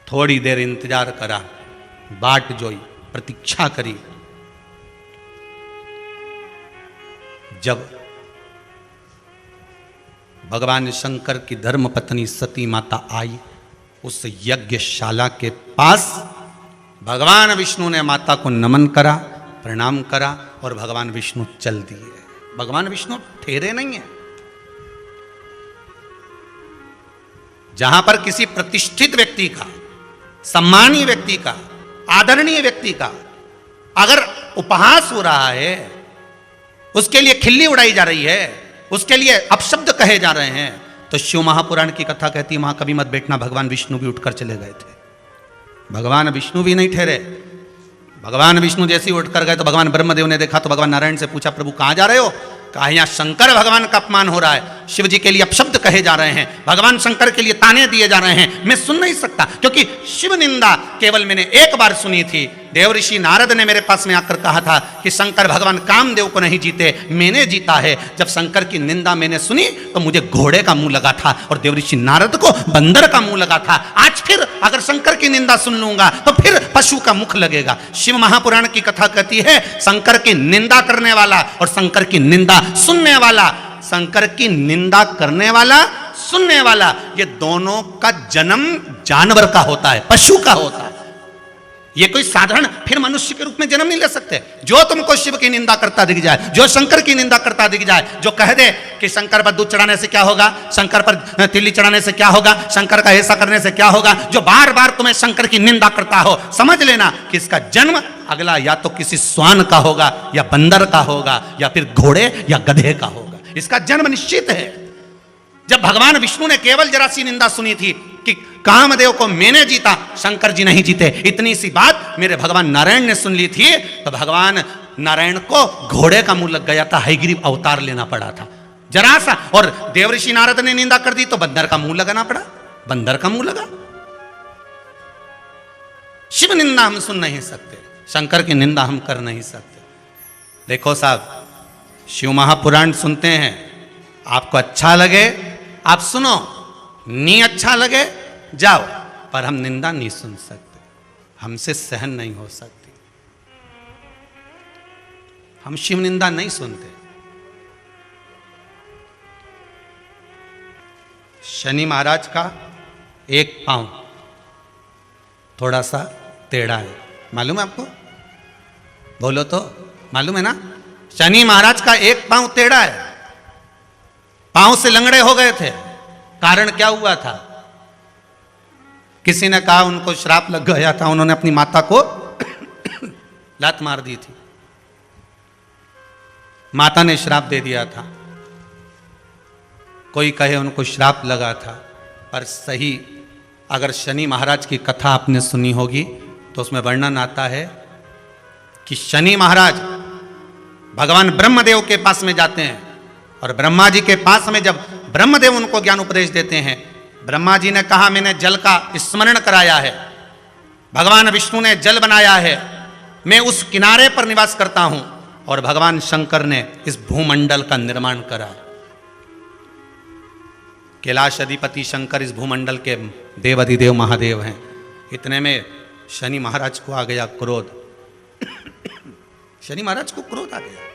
थोड़ी देर इंतजार करा, बाट जोई, प्रतीक्षा करी। जब भगवान शंकर की धर्म पत्नी सती माता आई उस यज्ञशाला के पास, भगवान विष्णु ने माता को नमन करा, प्रणाम करा और भगवान विष्णु चल दिए। भगवान विष्णु ठहरे नहीं है। जहां पर किसी प्रतिष्ठित व्यक्ति का, सम्मानीय व्यक्ति का, आदरणीय व्यक्ति का अगर उपहास हो रहा है, उसके लिए खिल्ली उड़ाई जा रही है, उसके लिए अपशब्द कहे जा रहे हैं, तो शिव महापुराण की कथा कहती है वहां कभी मत बैठना। भगवान विष्णु भी उठकर चले गए थे। भगवान विष्णु भी नहीं ठहरे। भगवान विष्णु जैसे ही उठकर गए तो भगवान ब्रह्मदेव ने देखा तो भगवान नारायण से पूछा प्रभु कहां जा रहे हो? कहा यहां शंकर भगवान का अपमान हो रहा है, शिव जी के लिए अपशब्द कहे जा रहे हैं, भगवान शंकर के लिए ताने दिए जा रहे हैं, मैं सुन नहीं सकता। क्योंकि शिव निंदा केवल मैंने एक बार सुनी थी। देव ऋषि नारद ने मेरे पास में आकर कहा था कि शंकर भगवान कामदेव को नहीं जीते, मैंने जीता है। जब शंकर की निंदा मैंने सुनी तो मुझे घोड़े का मुंह लगा था और देव ऋषि नारद को बंदर का मुंह लगा था। आज फिर अगर शंकर की निंदा सुन लूंगा तो फिर पशु का मुख लगेगा। शिव महापुराण की कथा कहती है शंकर की निंदा करने वाला और शंकर की निंदा सुनने वाला, शंकर की निंदा करने वाला, सुनने वाला, ये दोनों का जन्म जानवर का होता है, पशु का होता है। ये कोई साधारण फिर मनुष्य के रूप में जन्म नहीं ले सकते। जो तुमको शिव की निंदा करता दिख जाए, जो शंकर की निंदा करता दिख जाए, जो कह दे कि शंकर पर दूध चढ़ाने से क्या होगा, शंकर पर तिल्ली चढ़ाने से क्या होगा, शंकर का ऐसा करने से क्या होगा, जो बार बार तुम्हें शंकर की निंदा करता हो, समझ लेना कि इसका जन्म अगला या तो किसी स्वान का होगा, या बंदर का होगा, या फिर घोड़े या गधे का होगा। इसका जन्म निश्चित है। जब भगवान विष्णु ने केवल जरा सी निंदा सुनी थी कि कामदेव को मैंने जीता, शंकर जी नहीं जीते, इतनी सी बात मेरे भगवान नारायण ने सुन ली थी, तो भगवान नारायण को घोड़े का मुंह लग गया था, हयग्रीव अवतार लेना पड़ा था जरा सा। और देवऋषि नारद ने निंदा कर दी तो बंदर का मुंह लगाना पड़ा, बंदर का मुंह लगा। शिव निंदा हम सुन नहीं सकते, शंकर की निंदा हम कर नहीं सकते। देखो साहब, शिव महापुराण सुनते हैं, आपको अच्छा लगे आप सुनो, नहीं अच्छा लगे जाओ, पर हम निंदा नहीं सुन सकते, हमसे सहन नहीं हो सकती। हम शिव निंदा नहीं सुनते। शनि महाराज का एक पांव थोड़ा सा टेढ़ा है, मालूम है आपको? बोलो तो, मालूम है ना? शनि महाराज का एक पांव टेढ़ा है, पांव से लंगड़े हो गए थे। कारण क्या हुआ था? किसी ने कहा उनको श्राप लग गया था, उन्होंने अपनी माता को लात मार दी थी, माता ने श्राप दे दिया था। कोई कहे उनको श्राप लगा था, पर सही अगर शनि महाराज की कथा आपने सुनी होगी तो उसमें वर्णन आता है कि शनि महाराज भगवान ब्रह्मदेव के पास में जाते हैं और ब्रह्मा जी के पास में जब ब्रह्मदेव उनको ज्ञान उपदेश देते हैं, ब्रह्मा जी ने कहा मैंने जल का स्मरण कराया है, भगवान विष्णु ने जल बनाया है, मैं उस किनारे पर निवास करता हूं और भगवान शंकर ने इस भूमंडल का निर्माण करा। कैलाश अधिपति शंकर इस भूमंडल के देवाधिदेव महादेव हैं। इतने में शनि महाराज को आ गया क्रोध। शनि महाराज को क्रोध आ गया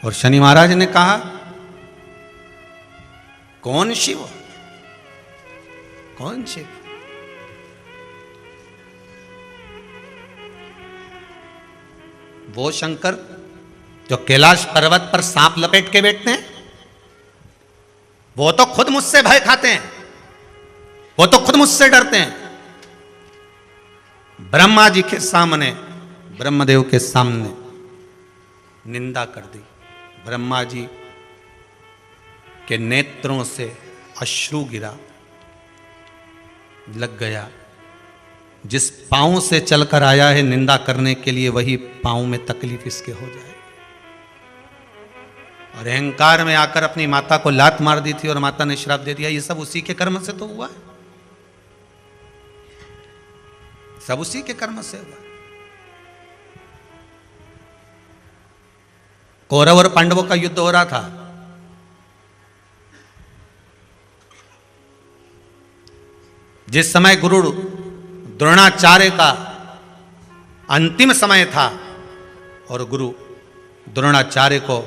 और शनि महाराज ने कहा, कौन शिव, कौन शिव? वो शंकर जो कैलाश पर्वत पर सांप लपेट के बैठते हैं, वो तो खुद मुझसे भय खाते हैं, वो तो खुद मुझसे डरते हैं। ब्रह्मा जी के सामने, ब्रह्मदेव के सामने निंदा कर दी। ब्रह्मा जी के नेत्रों से अश्रु गिरा, लग गया। जिस पांव से चलकर आया है निंदा करने के लिए, वही पांव में तकलीफ इसके हो जाए। और अहंकार में आकर अपनी माता को लात मार दी थी और माता ने श्राप दे दिया। ये सब उसी के कर्म से तो हुआ है, सब उसी के कर्म से हुआ। कौरव और पांडवों का युद्ध हो रहा था। जिस समय गुरु द्रोणाचार्य का अंतिम समय था और गुरु द्रोणाचार्य को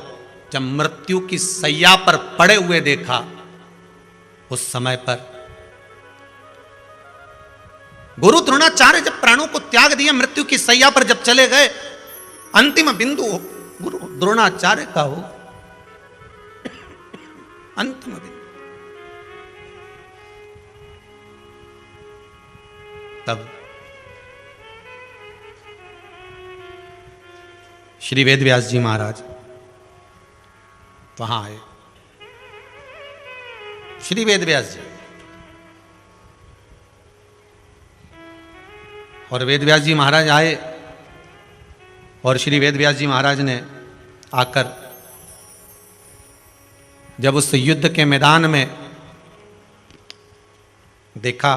जब मृत्यु की सैया पर पड़े हुए देखा, उस समय पर गुरु द्रोणाचार्य जब प्राणों को त्याग दिया, मृत्यु की सैया पर जब चले गए, अंतिम बिंदु गुरु द्रोणाचार्य का हो, अंतिम बिंदु। तब श्री वेदव्यास जी महाराज वहां आए। श्री वेदव्यास जी और वेदव्यास जी महाराज आए और श्री वेदव्यास जी महाराज ने आकर जब उस युद्ध के मैदान में देखा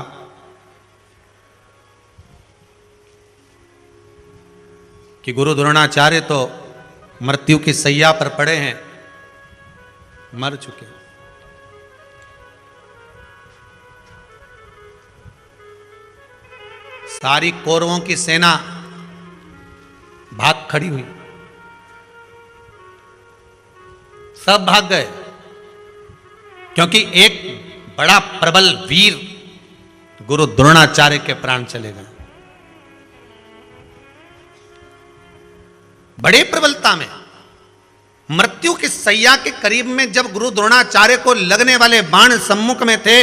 कि गुरु द्रोणाचार्य तो मृत्यु की सैया पर पड़े हैं, मर चुके। सारी कौरवों की सेना भाग खड़ी हुई, सब भाग गए, क्योंकि एक बड़ा प्रबल वीर गुरु द्रोणाचार्य के प्राण चले गए। बड़े प्रबलता में मृत्यु की सैया के करीब में जब गुरु द्रोणाचार्य को लगने वाले बाण सम्मुख में थे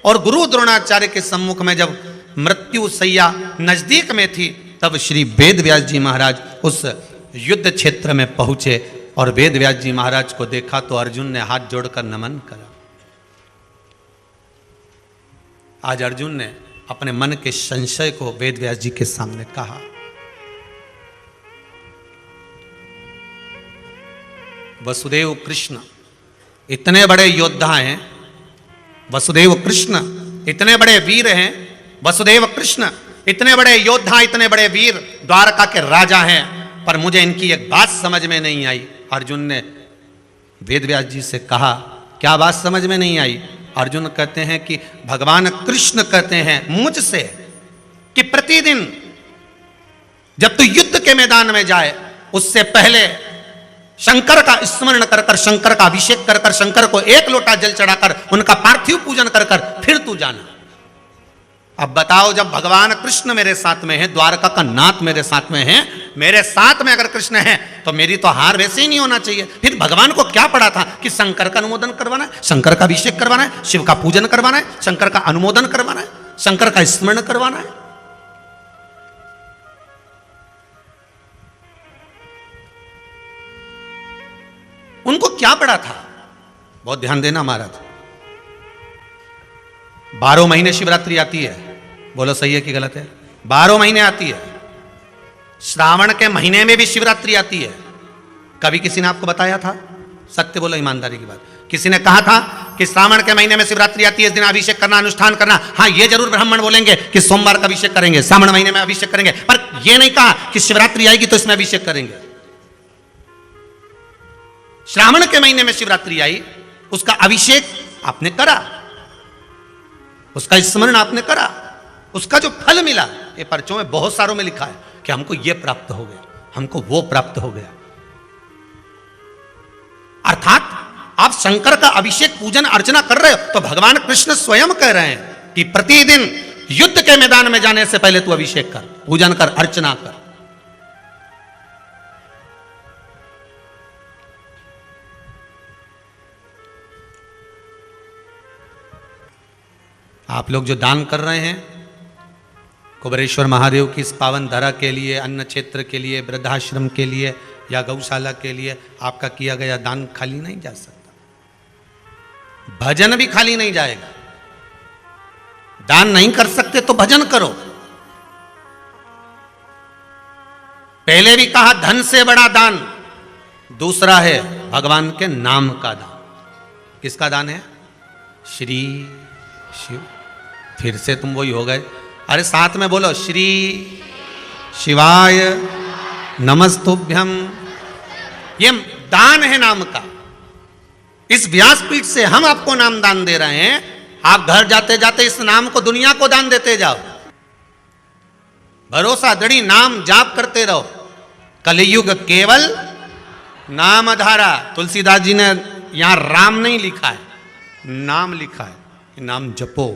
और गुरु द्रोणाचार्य के सम्मुख में जब मृत्यु सैया नजदीक में थी, तब श्री वेदव्यास जी महाराज उस युद्ध क्षेत्र में पहुंचे और वेदव्यास जी महाराज को देखा तो अर्जुन ने हाथ जोड़कर नमन करा। आज अर्जुन ने अपने मन के संशय को वेदव्यास जी के सामने कहा। वसुदेव कृष्ण इतने बड़े योद्धा हैं, वसुदेव कृष्ण इतने बड़े वीर हैं, वसुदेव कृष्ण इतने बड़े योद्धा, इतने बड़े वीर, द्वारका के राजा हैं, पर मुझे इनकी एक बात समझ में नहीं आई। अर्जुन ने वेदव्यास जी से कहा, क्या बात समझ में नहीं आई? अर्जुन कहते हैं कि भगवान कृष्ण कहते हैं मुझसे कि प्रतिदिन जब तू युद्ध के मैदान में जाए, उससे पहले शंकर का स्मरण कर कर, शंकर का अभिषेक कर कर, शंकर को एक लोटा जल चढ़ाकर, उनका पार्थिव पूजन कर कर फिर तू जाना। अब बताओ, जब भगवान कृष्ण मेरे साथ में है, द्वारका का नाथ मेरे साथ में है, मेरे साथ में अगर कृष्ण है तो मेरी तो हार वैसे ही नहीं होना चाहिए। फिर भगवान को क्या पड़ा था कि शंकर का अनुमोदन करवाना है, शंकर का अभिषेक करवाना है, शिव का पूजन करवाना है, शंकर का अनुमोदन करवाना है, शंकर का स्मरण करवाना है। उनको क्या पड़ा था? बहुत ध्यान देना महाराज। 12 महीने शिवरात्रि आती है, बोलो सही है कि गलत है? 12 महीने आती है। श्रावण के महीने में भी शिवरात्रि आती है। कभी किसी ने आपको बताया था? सत्य बोलो, ईमानदारी की बात। किसी ने कहा था कि श्रावण के महीने में शिवरात्रि आती है, इस दिन अभिषेक करना, अनुष्ठान करना। हाँ, ये जरूर ब्राह्मण बोलेंगे कि सोमवार का अभिषेक करेंगे, श्रावण महीने में अभिषेक करेंगे, पर यह नहीं कहा कि शिवरात्रि आएगी तो इसमें अभिषेक करेंगे। श्रावण के महीने में शिवरात्रि आई, उसका अभिषेक आपने करा, उसका स्मरण आपने करा, उसका जो फल मिला, ये पर्चों में बहुत सारों में लिखा है कि हमको ये प्राप्त हो गया, हमको वो प्राप्त हो गया। अर्थात आप शंकर का अभिषेक पूजन अर्चना कर रहे हो तो भगवान कृष्ण स्वयं कह रहे हैं कि प्रतिदिन युद्ध के मैदान में जाने से पहले तू अभिषेक कर, पूजन कर, अर्चना कर। आप लोग जो दान कर रहे हैं कुबेरेश्वर महादेव की इस पावन धरा के लिए, अन्न क्षेत्र के लिए, वृद्धाश्रम के लिए या गौशाला के लिए, आपका किया गया दान खाली नहीं जा सकता, भजन भी खाली नहीं जाएगा। दान नहीं कर सकते तो भजन करो। पहले भी कहा धन से बड़ा दान दूसरा है भगवान के नाम का दान। किसका दान है? श्री शिव। फिर से तुम वही हो गए। अरे साथ में बोलो, श्री शिवाय नमस्तुभ्यम। ये दान है नाम का। इस व्यासपीठ से हम आपको नाम दान दे रहे हैं। आप घर जाते जाते इस नाम को दुनिया को दान देते जाओ। भरोसा दृढ़ी नाम जाप करते रहो। कलयुग केवल नाम आधारा। तुलसीदास जी ने यहां राम नहीं लिखा है, नाम लिखा है। नाम जपो।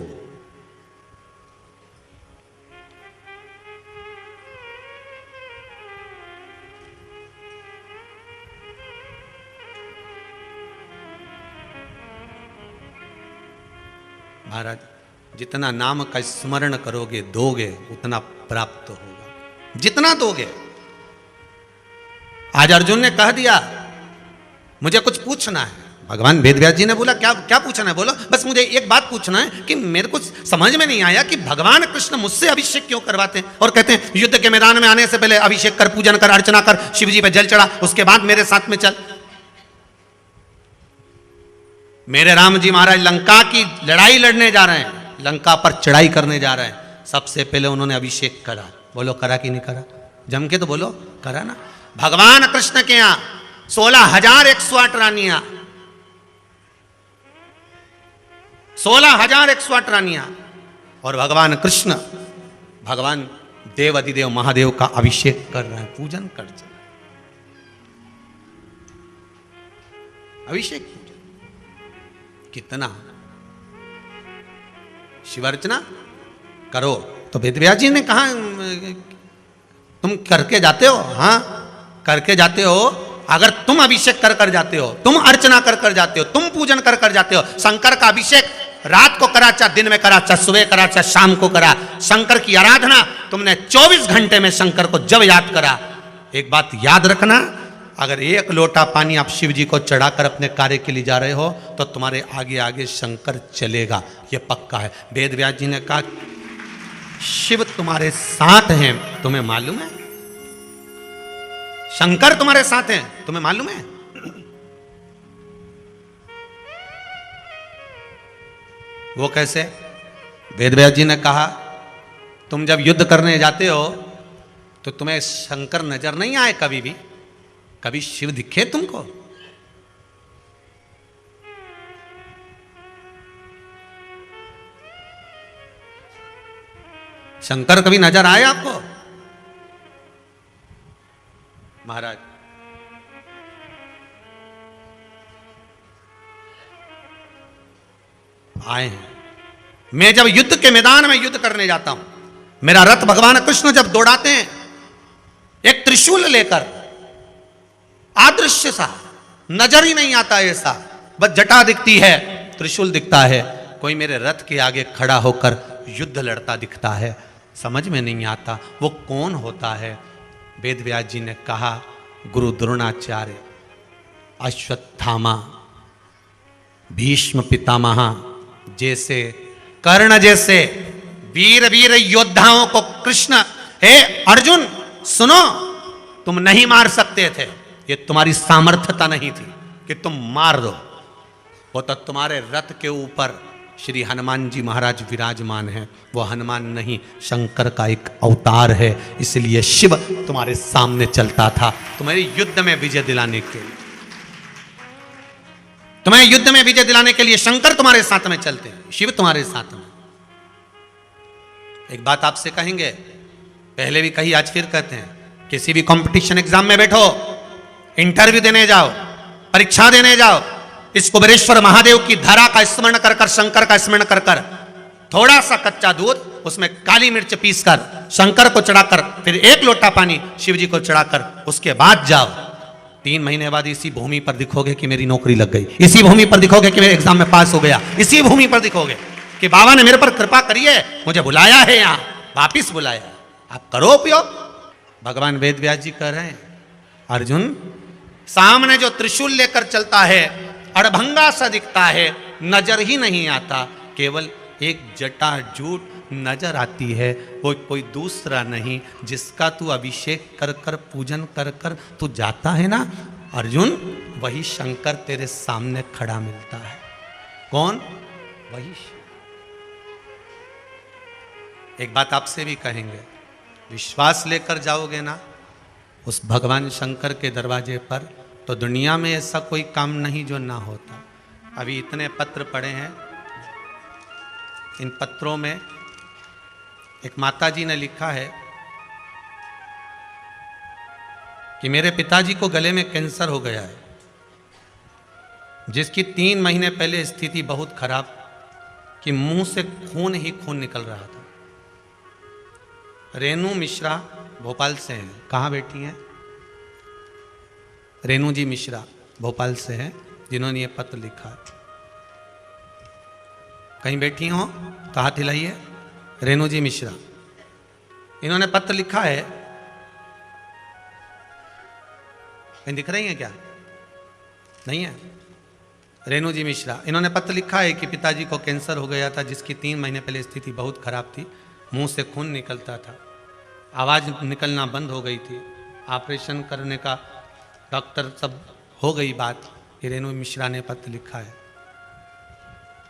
महाराज, जितना नाम का स्मरण करोगे, दोगे, उतना प्राप्त होगा। जितना दोगे। आज अर्जुन ने कह दिया मुझे कुछ पूछना है। भगवान वेदव्यास जी ने बोला क्या क्या पूछना है? बोलो। बस मुझे एक बात पूछना है कि मेरे को समझ में नहीं आया कि भगवान कृष्ण मुझसे अभिषेक क्यों करवाते हैं और कहते हैं युद्ध के मैदान में आने से पहले अभिषेक कर, पूजन कर, अर्चना कर, शिव जी पे जल चढ़ा, उसके बाद मेरे साथ में चल। मेरे राम जी महाराज लंका की लड़ाई लड़ने जा रहे हैं, लंका पर चढ़ाई करने जा रहे हैं। सबसे पहले उन्होंने अभिषेक करा। बोलो करा कि नहीं करा? जम के तो बोलो, करा ना। भगवान कृष्ण के यहां 16,108 रानियां, 16,108 रानियां, और भगवान कृष्ण भगवान देव अधिदेव महादेव का अभिषेक कर रहे हैं, पूजन कर रहे हैं। अभिषेक पूजन कितना। शिवार्चना करो तो वेदव्यास जी ने कहा तुम करके जाते हो? हाँ करके जाते हो। अगर तुम अभिषेक कर कर जाते हो, तुम अर्चना कर कर जाते हो, तुम पूजन कर कर जाते हो, शंकर का अभिषेक रात को करा, चाहे दिन में करा, चाहे सुबह करा, चाहे शाम को करा, शंकर की आराधना तुमने 24 घंटे में शंकर को जब याद करा, एक बात याद रखना, अगर एक लोटा पानी आप शिव जी को चढ़ाकर अपने कार्य के लिए जा रहे हो तो तुम्हारे आगे आगे शंकर चलेगा, ये पक्का है। वेदव्यास जी ने कहा शिव तुम्हारे साथ हैं, तुम्हें मालूम है? शंकर तुम्हारे साथ हैं, तुम्हें मालूम है? वो कैसे? वेदव्यास जी ने कहा तुम जब युद्ध करने जाते हो तो तुम्हें शंकर नजर नहीं आए कभी भी? कभी शिव दिखे तुमको? शंकर कभी नजर आए आपको? महाराज आए हैं। मैं जब युद्ध के मैदान में युद्ध करने जाता हूं, मेरा रथ भगवान कृष्ण जब दौड़ाते हैं एक त्रिशूल लेकर, अदृश्य सा, नजर ही नहीं आता ऐसा, बस जटा दिखती है, त्रिशूल दिखता है, कोई मेरे रथ के आगे खड़ा होकर युद्ध लड़ता दिखता है, समझ में नहीं आता वो कौन होता है। वेदव्यास जी ने कहा गुरु द्रोणाचार्य, अश्वत्थामा, भीष्म पितामह जैसे, कर्ण जैसे वीर वीर योद्धाओं को कृष्ण, हे अर्जुन सुनो, तुम नहीं मार सकते थे, ये तुम्हारी सामर्थ्यता नहीं थी कि तुम मार दो, वो तो तुम्हारे रथ के ऊपर श्री हनुमान जी महाराज विराजमान हैं। वो हनुमान नहीं, शंकर का एक अवतार है, इसलिए शिव तुम्हारे सामने चलता था तुम्हारे युद्ध में विजय दिलाने के लिए। तुम्हें युद्ध में विजय दिलाने के लिए शंकर तुम्हारे साथ में चलते हैं, शिव तुम्हारे साथ में। एक बात आपसे कहेंगे, पहले भी कही आज फिर कहते हैं, किसी भी कंपटीशन एग्जाम में बैठो, इंटरव्यू देने जाओ, परीक्षा देने जाओ, इस कुबेरेश्वर महादेव की धारा का स्मरण कर कर, शंकर का स्मरण कर कर, थोड़ा सा कच्चा दूध उसमें काली मिर्च पीसकर शंकर को चढ़ाकर, फिर एक लोटा पानी शिव जी को चढ़ाकर, उसके बाद जाओ। 3 महीने बाद इसी भूमि पर दिखोगे कि मेरी नौकरी लग गई, इसी भूमि पर दिखोगे कि मेरे एग्जाम में पास हो गया, इसी भूमि पर दिखोगे कि बाबा ने मेरे पर कृपा करी है, मुझे बुलाया है, यहां वापिस बुलाया। आप करो उपयोग। भगवान वेद व्यास जी कह रहे हैं, अर्जुन सामने जो त्रिशूल लेकर चलता है अड़भंगा सा दिखता है, नजर ही नहीं आता, केवल एक जटाजूट नजर आती है, वो कोई दूसरा नहीं, जिसका तू अभिषेक कर कर, पूजन कर कर तू जाता है ना अर्जुन, वही शंकर तेरे सामने खड़ा मिलता है। कौन? वही। एक बात आपसे भी कहेंगे, विश्वास लेकर जाओगे ना उस भगवान शंकर के दरवाजे पर, तो दुनिया में ऐसा कोई काम नहीं जो ना होता। अभी इतने पत्र पड़े हैं, इन पत्रों में एक माता जी ने लिखा है कि मेरे पिताजी को गले में कैंसर हो गया है, जिसकी 3 महीने पहले स्थिति बहुत खराब, कि मुंह से खून ही खून निकल रहा था। रेनू मिश्रा भोपाल से हैं। कहाँ बैठी हैं? रेनू जी मिश्रा भोपाल से हैं, जिन्होंने ये पत्र लिखा है। कहीं बैठी हो तो हाथ हिलाइए। रेनू जी मिश्रा, इन्होंने पत्र लिखा है, कहीं दिख रही हैं क्या? नहीं है? रेनू जी मिश्रा, इन्होंने पत्र लिखा है कि पिताजी को कैंसर हो गया था, जिसकी 3 महीने पहले स्थिति बहुत खराब थी, मुंह से खून निकलता था, आवाज़ निकलना बंद हो गई थी, ऑपरेशन करने का डॉक्टर सब हो गई बात। ये रेनू मिश्रा ने पत्र लिखा है।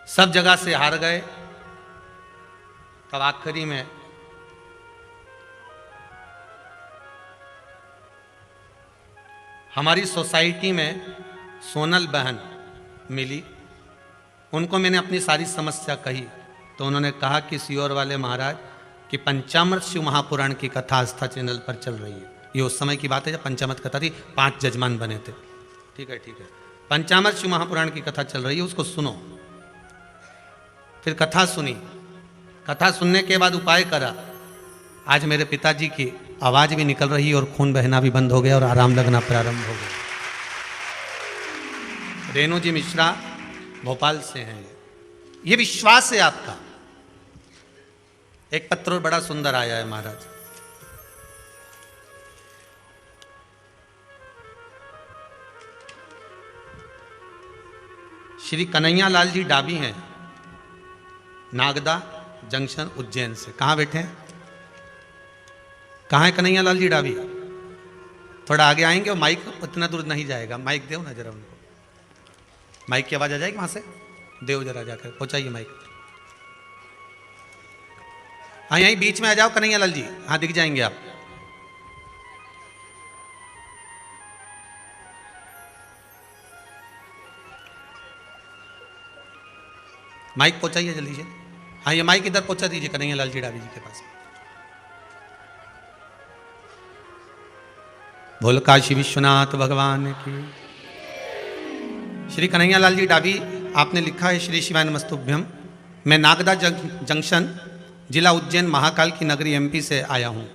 सब जगह से हार गए, तब आखिरी में हमारी सोसाइटी में सोनल बहन मिली, उनको मैंने अपनी सारी समस्या कही, तो उन्होंने कहा कि सियोर वाले महाराज कि पंचामृत शिव महापुराण की कथा आस्था चैनल पर चल रही है। ये उस समय की बात है जब पंचामृत कथा थी, 5 जजमान बने थे। ठीक है, ठीक है, पंचामृत शिव महापुराण की कथा चल रही है, उसको सुनो। फिर कथा सुनी, कथा सुनने के बाद उपाय करा, आज मेरे पिताजी की आवाज़ भी निकल रही और खून बहना भी बंद हो गया और आराम लगना प्रारंभ हो गया। रेनू जी मिश्रा भोपाल से हैं। ये विश्वास है आपका। एक पत्र और बड़ा सुंदर आया है महाराज। श्री कन्हैया लाल जी डाबी हैं, नागदा जंक्शन उज्जैन से। कहाँ बैठे हैं? कहाँ है कन्हैया लाल जी डाबी? थोड़ा आगे आएंगे और माइक उतना दूर नहीं जाएगा, माइक दो ना जरा उनको, माइक की आवाज आ जाएगी वहां से, देव जरा जाकर पहुंचाइए माइक। हाँ यहीं बीच में आ जाओ कन्हैया लाल जी, हाँ दिख जाएंगे आप। माइक पहुंचाइए जल्दी से। हाँ ये माइक इधर पहुंचा दीजिए कन्हैया लाल जी डाबी जी के पास। बोल काशी विश्वनाथ भगवान की। श्री कन्हैया लाल जी डाबी, आपने लिखा है श्री शिवाय नमस्तुभ्यम, मैं नागदा जंक्शन जिला उज्जैन महाकाल की नगरी एमपी से आया हूँ।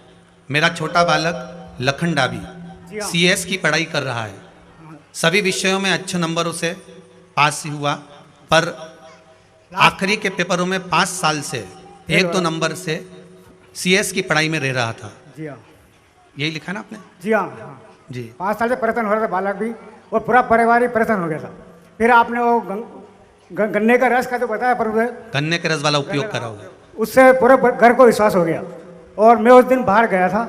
मेरा छोटा बालक लखन डाबी सीएस की पढ़ाई कर रहा है। सभी विषयों में अच्छे नंबरों से पास ही हुआ, पर आखिरी के पेपरों में 5 साल से 1-2 नंबर से सीएस की पढ़ाई में रह रहा था। जी हाँ, यही लिखा है ना आपने? जी हाँ जी। 5 साल से परेशान हो रहा था बालक भी, और पूरा परिवार ही परेशान हो गया था। फिर आपने वो गन्ने का रस का जो बताया, पर गन्ने के रस वाला उपयोग करा होगा, उससे पूरे घर को विश्वास हो गया। और मैं उस दिन बाहर गया था,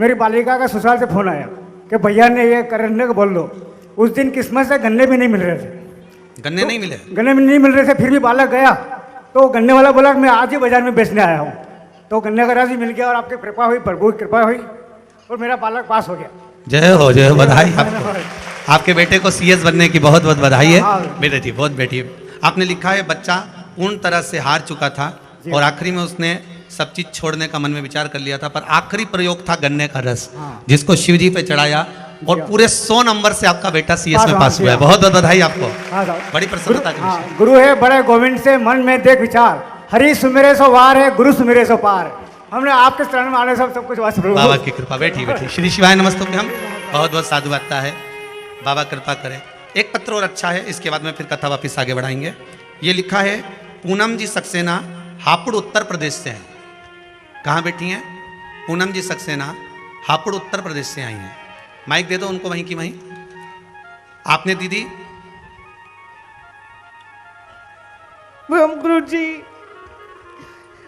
मेरी बालिका का ससुराल से फोन आया कि भैया ने ये करने को बोल दो। उस दिन किस्मत से गन्ने भी नहीं मिल रहे थे, गन्ने नहीं मिले? गन्ने में नहीं मिल रहे थे, फिर भी बालक गया तो गन्ने वाला बोला कि मैं आज ही बाजार में बेचने आया हूँ। तो गन्ने का रस ही मिल गया और आपकी कृपा हुई, प्रभु की कृपा हुई और मेरा बालक पास हो गया। जय हो, जय हो, बधाई आपको। आपके बेटे को सीएस बनने की बहुत बहुत बधाई है। बेटे जी बहुत बेटी। आपने लिखा है बच्चा पूर्ण तरह से हार चुका था और आखिरी में उसने सब चीज छोड़ने का मन में विचार कर लिया था, पर आखिरी प्रयोग था गन्ने का रस, जिसको शिव जी पे चढ़ाया और पूरे 100 नंबर से आपका बेटा सीएस में पास हुआ है। बहुत बहुत बधाई आपको, बड़ी प्रसन्नता की विषय। गुरु है बड़े गोविंद से मन में देख विचार, हरि सुमिरे सो वार है, गुरु सुमिरे सो पार। हमने आपके शरण में आने सब कुछ बाबा की कृपा। बैठी बैठी। श्री शिवाय नमस्तु। हम बहुत बहुत साधुवादता है, बाबा कृपा करें। एक पत्र और अच्छा है, इसके बाद में फिर कथा वापिस आगे बढ़ाएंगे। ये लिखा है पूनम जी सक्सेना, हापुड़ उत्तर प्रदेश से हैं। कहाँ बैठी हैं? पूनम जी सक्सेना हापुड़ उत्तर प्रदेश से आई हैं। माइक दे दो उनको वहीं की वहीं। आपने दीदी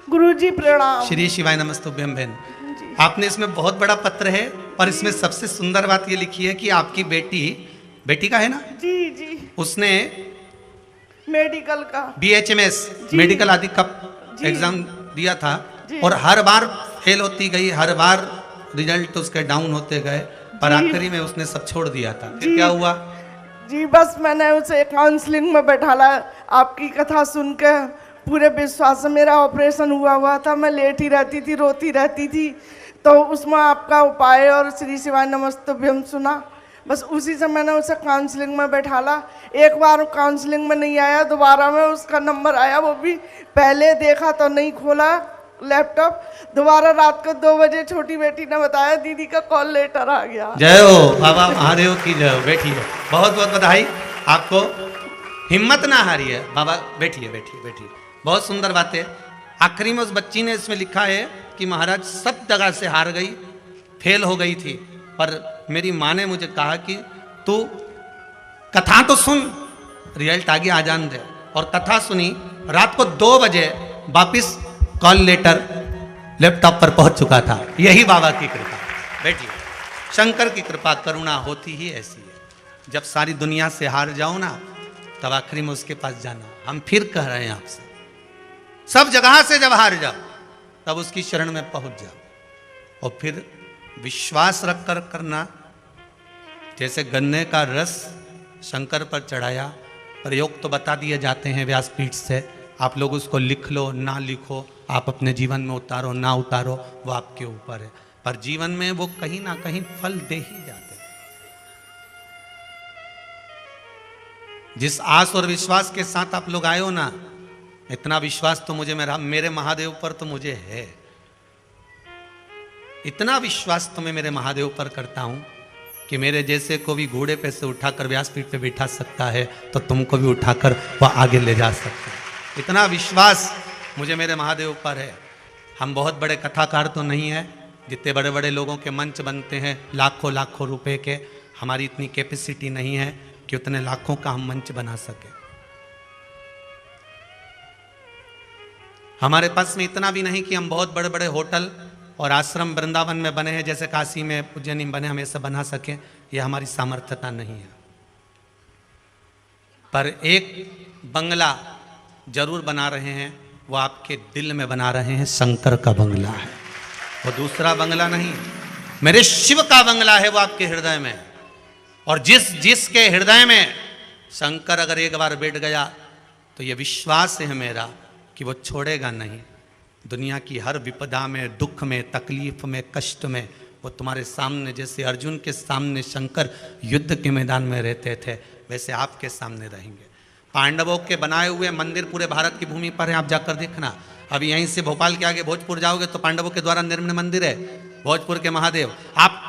गुरु जी प्रणाम। श्री शिवाय नमस्तुभ्यम बहन। आपने इसमें बहुत बड़ा पत्र है और इसमें सबसे सुंदर बात ये लिखी है कि आपकी बेटी का है ना? जी जी। उसने मेडिकल का BHMS मेडिकल आदि का एग्जाम दिया था और हर बार फेल होती गई, हर बार रिजल्ट उसके डाउन होते गए, पर आखिरी में उसने सब छोड़ दिया था। फिर क्या हुआ? जी बस मैंने उसे काउंसलिंग में बैठाला, आपकी कथा सुन के पूरे विश्वास से। मेरा ऑपरेशन हुआ था, मैं लेटी रहती थी, रोती रहती थी, तो उसमें आपका उपाय और श्री शिवाय नमस्तुभ्यम सुना। बस उसी से मैंने उसे काउंसलिंग में बैठाला। एक बार काउंसलिंग में नहीं आया, दोबारा में उसका नंबर आया, वो भी पहले देखा तो नहीं खोला लैपटॉप। दोबारा रात को 2 बजे छोटी बेटी ने बताया दीदी का कॉल लेटर आ गया। जय हो बाबा महादेव की जय हो। बैठिए, बहुत बहुत बधाई आपको। हिम्मत ना हारिए बाबा। बैठिए बैठिए बैठिए। बहुत सुंदर बात है। आखिरी में उस बच्ची ने इसमें लिखा है कि महाराज सब जगह से हार गई, फेल हो गई थी, पर मेरी माँ ने मुझे कहा कि तू कथा तो सुन, रिजल्ट आगे आ जान दे। और कथा सुनी, रात को 2 बजे वापिस कॉल लेटर लैपटॉप पर पहुंच चुका था। यही बाबा की कृपा। बैठिए। शंकर की कृपा करुणा होती ही ऐसी है। जब सारी दुनिया से हार जाओ ना, तब आखिरी में उसके पास जाना। हम फिर कह रहे हैं आपसे, सब जगह से जब हार जाओ तब उसकी शरण में पहुंच जाओ और फिर विश्वास रख कर करना। जैसे गन्ने का रस शंकर पर चढ़ाया, प्रयोग तो बता दिए जाते हैं व्यासपीठ से, आप लोग उसको लिख लो ना लिखो, आप अपने जीवन में उतारो ना उतारो, वो आपके ऊपर है, पर जीवन में वो कहीं ना कहीं फल दे ही जाते हैं। जिस आस और विश्वास के साथ आप लोग आए हो ना, इतना विश्वास तो मुझे मेरे महादेव पर तो मुझे है। इतना विश्वास तो मैं मेरे महादेव पर करता हूं कि मेरे जैसे को भी घोड़े पे से उठाकर व्यासपीठ पे बिठा सकता है, तो तुमको भी उठाकर वह आगे ले जा सकता है। इतना विश्वास मुझे मेरे महादेव पर है। हम बहुत बड़े कथाकार तो नहीं हैं, जितने बड़े बड़े लोगों के मंच बनते हैं लाखों लाखों रुपए के, हमारी इतनी कैपेसिटी नहीं है कि उतने लाखों का हम मंच बना सके। हमारे पास में इतना भी नहीं कि हम बहुत बड़े बड़े होटल और आश्रम वृंदावन में बने हैं, जैसे काशी में उज्जैनी में बने, हम ऐसा बना सकें, यह हमारी सामर्थ्यता नहीं है। पर एक बंगला जरूर बना रहे हैं, वो आपके दिल में बना रहे हैं, शंकर का बंगला है वो, दूसरा बंगला नहीं। मेरे शिव का बंगला है, वो आपके हृदय में। और जिसके हृदय में शंकर अगर एक बार बैठ गया, तो ये विश्वास है मेरा कि वो छोड़ेगा नहीं। दुनिया की हर विपदा में, दुख में, तकलीफ में, कष्ट में, वो तुम्हारे सामने, जैसे अर्जुन के सामने शंकर युद्ध के मैदान में रहते थे, वैसे आपके सामने रहेंगे। पांडवों के बनाए हुए मंदिर पूरे भारत की भूमि पर है, आप जाकर देखना। अभी यहीं से भोपाल के आगे भोजपुर जाओगे तो पांडवों के द्वारा निर्मित मंदिर है, भोजपुर के महादेव। आप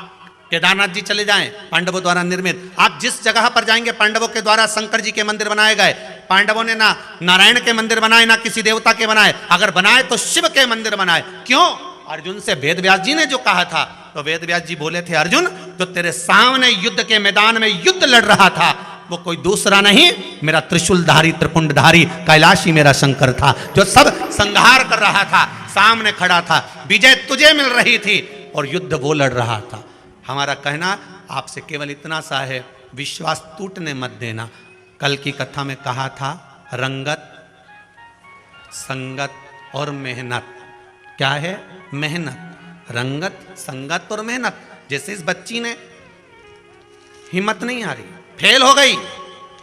केदारनाथ जी चले जाएं, पांडवों द्वारा निर्मित। आप जिस जगह पर जाएंगे, पांडवों के द्वारा शंकर जी के मंदिर बनाए गए। पांडवों ने ना नारायण के मंदिर बनाए, ना किसी देवता के बनाए, अगर बनाए तो शिव के मंदिर बनाए। क्यों? अर्जुन से वेद व्यास जी ने जो कहा था, तो वेद व्यास जी बोले थे, अर्जुन जो तेरे सामने युद्ध के मैदान में युद्ध लड़ रहा था, वो कोई दूसरा नहीं, मेरा त्रिशूलधारी, त्रिपुंडधारी, कैलाशी मेरा शंकर था, जो सब संहार कर रहा था, सामने खड़ा था। विजय तुझे मिल रही थी और युद्ध वो लड़ रहा था। हमारा कहना आपसे केवल इतना सा है, विश्वास टूटने मत देना। कल की कथा में कहा था रंगत, संगत और मेहनत। क्या है? मेहनत, रंगत, संगत और मेहनत। जैसे इस बच्ची ने हिम्मत नहीं हारी, फेल हो गई,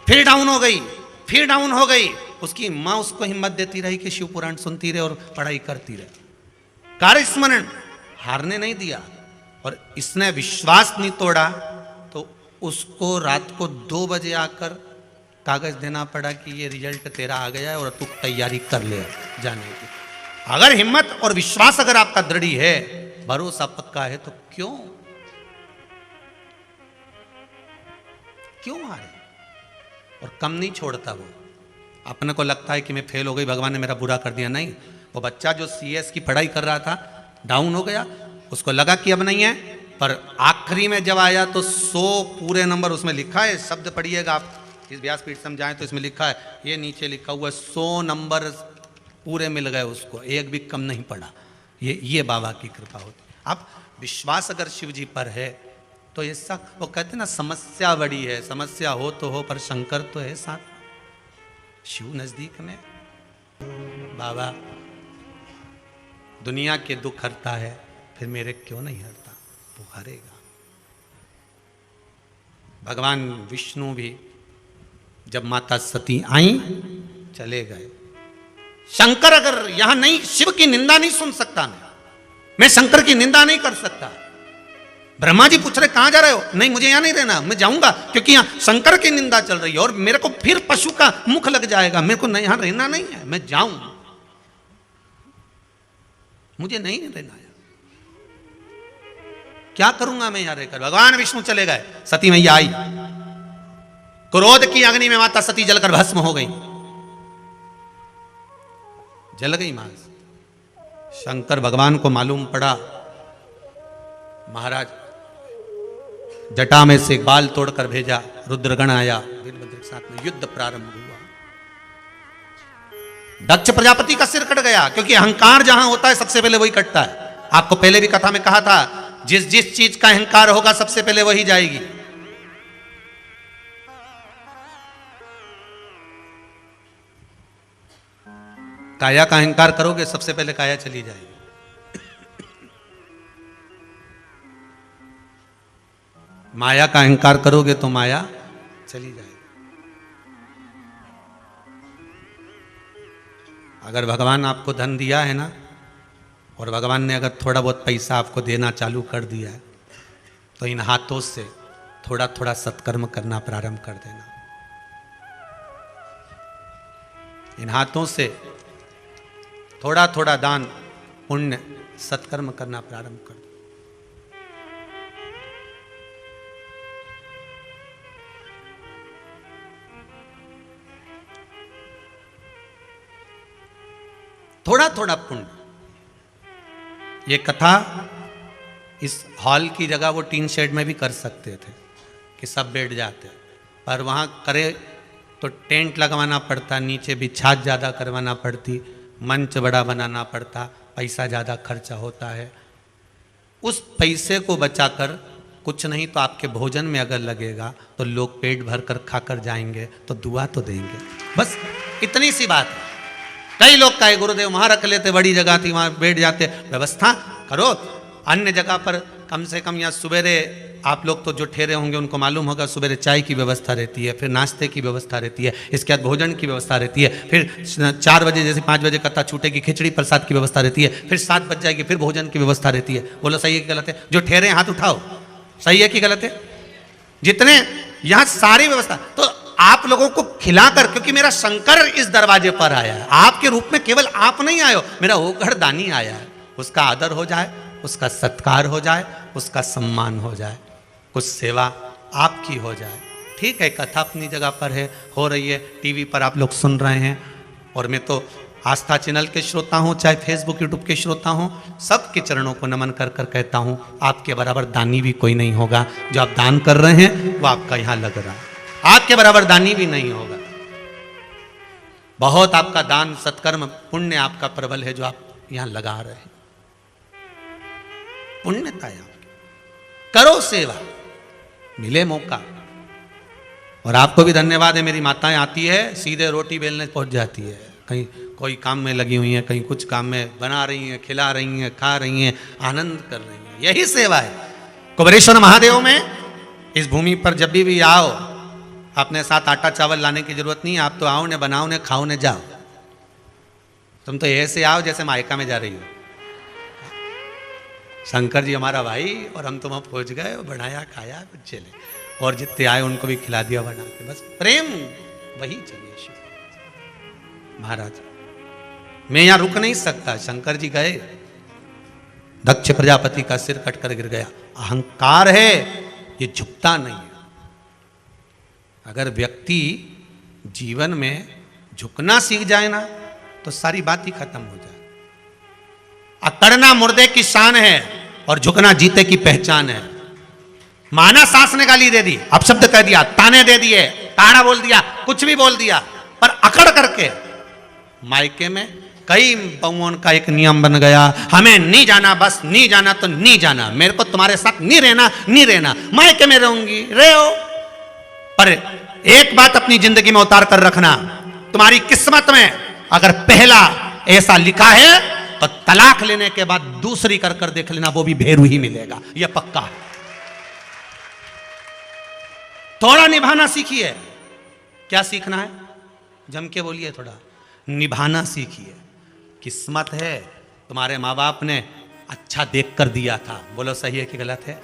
फिर डाउन हो गई, फिर डाउन हो गई, उसकी मां उसको हिम्मत देती रही कि शिव पुराण सुनती रहे और पढ़ाई करती रहे। कार्य स्मरण, हारने नहीं दिया। और इसने विश्वास नहीं तोड़ा तो उसको रात को 2 बजे आकर कागज देना पड़ा कि ये रिजल्ट तेरा आ गया है और तू तैयारी कर ले जाने की। अगर हिम्मत और विश्वास अगर आपका दृढ़ है, भरोसा पक्का है, तो क्यों हारे? और कम नहीं छोड़ता वो। अपने को लगता है कि मैं फेल हो गई, भगवान ने मेरा बुरा कर दिया। नहीं, वो बच्चा जो CS की पढ़ाई कर रहा था डाउन हो गया, उसको लगा कि अब नहीं है, पर आखिरी में जब आया तो 100 पूरे नंबर उसमें लिखा है। शब्द पढ़िएगा आप, इस व्यासपीठ समझाएं तो इसमें लिखा है, ये नीचे लिखा हुआ है 100 नंबर पूरे मिल गए उसको, एक भी कम नहीं पड़ा। ये बाबा की कृपा होती। अब विश्वास अगर शिव जी पर है तो ये सब, वो कहते हैं ना, समस्या बड़ी है, समस्या हो तो हो पर शंकर तो है साथ, शिव नजदीक में। बाबा दुनिया के दुख हरता है, फिर मेरे क्यों नहीं हरता? वो हरेगा। भगवान विष्णु भी जब माता सती आई चले गए। शंकर अगर यहां नहीं, शिव की निंदा नहीं सुन सकता मैं शंकर की निंदा नहीं कर सकता। ब्रह्मा जी पूछ रहे कहां जा रहे हो? नहीं, मुझे यहां नहीं रहना, मैं जाऊंगा, क्योंकि यहां शंकर की निंदा चल रही है और मेरे को फिर पशु का मुख लग जाएगा। मेरे को यहां रहना नहीं है, मैं जाऊं, मुझे नहीं रहना है। क्या करूंगा मैं यहां रहकर? भगवान विष्णु चले गए, सती मैया आई, क्रोध की अग्नि में माता सती जलकर भस्म हो गई, जल गई मां। शंकर भगवान को मालूम पड़ा, महाराज जटा में से बाल तोड़कर भेजा, रुद्रगण आया, वीरभद्र के साथ में युद्ध प्रारंभ हुआ। दक्ष प्रजापति का सिर कट गया, क्योंकि अहंकार जहां होता है सबसे पहले वही कटता है। आपको पहले भी कथा में कहा था, जिस जिस चीज का अहंकार होगा सबसे पहले वही जाएगी। काया का अहंकार करोगे सबसे पहले काया चली जाएगी। माया का अहंकार करोगे तो माया चली जाएगी। अगर भगवान आपको धन दिया है ना, और भगवान ने अगर थोड़ा बहुत पैसा आपको देना चालू कर दिया है, तो इन हाथों से थोड़ा थोड़ा सत्कर्म करना प्रारंभ कर देना। इन हाथों से थोड़ा थोड़ा दान, पुण्य, सत्कर्म करना प्रारंभ कर दो। थोड़ा थोड़ा पुण्य। ये कथा इस हॉल की जगह वो टीन शेड में भी कर सकते थे कि सब बैठ जाते, पर वहाँ करे तो टेंट लगवाना पड़ता, नीचे भी छाछ ज़्यादा करवाना पड़ती, मंच बड़ा बनाना पड़ता, पैसा ज़्यादा खर्चा होता है। उस पैसे को बचाकर कुछ नहीं तो आपके भोजन में अगर लगेगा तो लोग पेट भर कर खाकर जाएंगे, तो दुआ तो देंगे। बस इतनी सी बात है। कई लोग कहे गुरुदेव वहाँ रख लेते, बड़ी जगह थी वहाँ बैठ जाते। व्यवस्था करो, अन्य जगह पर कम से कम। या सवेरे आप लोग तो जो ठहरे होंगे उनको मालूम होगा, सवेरे चाय की व्यवस्था रहती है, फिर नाश्ते की व्यवस्था रहती है, इसके बाद भोजन की व्यवस्था रहती है, फिर 4 बजे जैसे 5 बजे कथा छूटेगी, खिचड़ी प्रसाद की व्यवस्था रहती है, फिर 7 बज जाएगी, फिर भोजन की व्यवस्था रहती है। बोलो सही है कि गलत है? जो ठहरे हाथ उठाओ, सही है कि गलत है? जितने यहाँ सारी व्यवस्था, तो आप लोगों को खिलाकर, क्योंकि मेरा शंकर इस दरवाजे पर आया है, आपके रूप में केवल आप नहीं आए हो, मेरा होकर दानी आया है। उसका आदर हो जाए, उसका सत्कार हो जाए, उसका सम्मान हो जाए, कुछ सेवा आपकी हो जाए। ठीक है, कथा अपनी जगह पर है, हो रही है, टीवी पर आप लोग सुन रहे हैं, और मैं तो आस्था चैनल के श्रोता हूँ, चाहे फेसबुक यूट्यूब के श्रोता हूँ, सबके चरणों को नमन कर कर कहता हूँ, आपके बराबर दानी भी कोई नहीं होगा। जो आप दान कर रहे हैं वो आपका यहाँ लग रहा है, आपके बराबर दानी भी नहीं होगा। बहुत आपका दान सत्कर्म पुण्य आपका प्रबल है, जो आप यहाँ लगा रहे हैं। पुण्यता है आपकी, करो सेवा, मिले मौका। और आपको भी धन्यवाद है, मेरी माताएं आती है सीधे रोटी बेलने पहुंच जाती है, कहीं कोई काम में लगी हुई हैं, कहीं कुछ काम में बना रही हैं, खिला रही हैं, खा रही हैं, आनंद कर रही हैं। यही सेवा है। कुबेरेश्वर महादेव में इस भूमि पर जब भी आओ, अपने साथ आटा चावल लाने की जरूरत नहीं, आप तो आओ ने बनाओ ने खाओ ने जाओ। तुम तो ऐसे आओ जैसे मायका में जा रही हो। शंकर जी हमारा भाई और हम तो वहां पहुंच गए, बनाया खाया कुछ चले, और जितने आए उनको भी खिला दिया बना के। बस प्रेम वही चाहिए शिव महाराज। मैं यहां रुक नहीं सकता। शंकर जी गए, दक्ष प्रजापति का सिर कटकर गिर गया। अहंकार है, ये झुकता नहीं है। अगर व्यक्ति जीवन में झुकना सीख जाए ना तो सारी बात ही खत्म हो जाए। अकड़ना मुर्दे की शान है और झुकना जीते की पहचान है। माना सास ने गाली दे दी, अपशब्द कह दिया, ताने दे दिए, ताड़ा बोल दिया, कुछ भी बोल दिया, पर अकड़ करके मायके में कई बहुओं का एक नियम बन गया, हमें नहीं जाना, बस नहीं जाना तो नहीं जाना, मेरे को तुम्हारे साथ नहीं रहना, नहीं रहना, मायके में रहूंगी, रहो। पर एक बात अपनी जिंदगी में उतार कर रखना, तुम्हारी किस्मत में अगर पहला ऐसा लिखा है तो तलाक लेने के बाद दूसरी कर कर देख लेना, वो भी भेरू ही मिलेगा, यह पक्का है। थोड़ा निभाना सीखिए। क्या सीखना है? जम के बोलिए, थोड़ा निभाना सीखिए। किस्मत है, तुम्हारे माँ बाप ने अच्छा देख कर दिया था, बोलो सही है कि गलत है?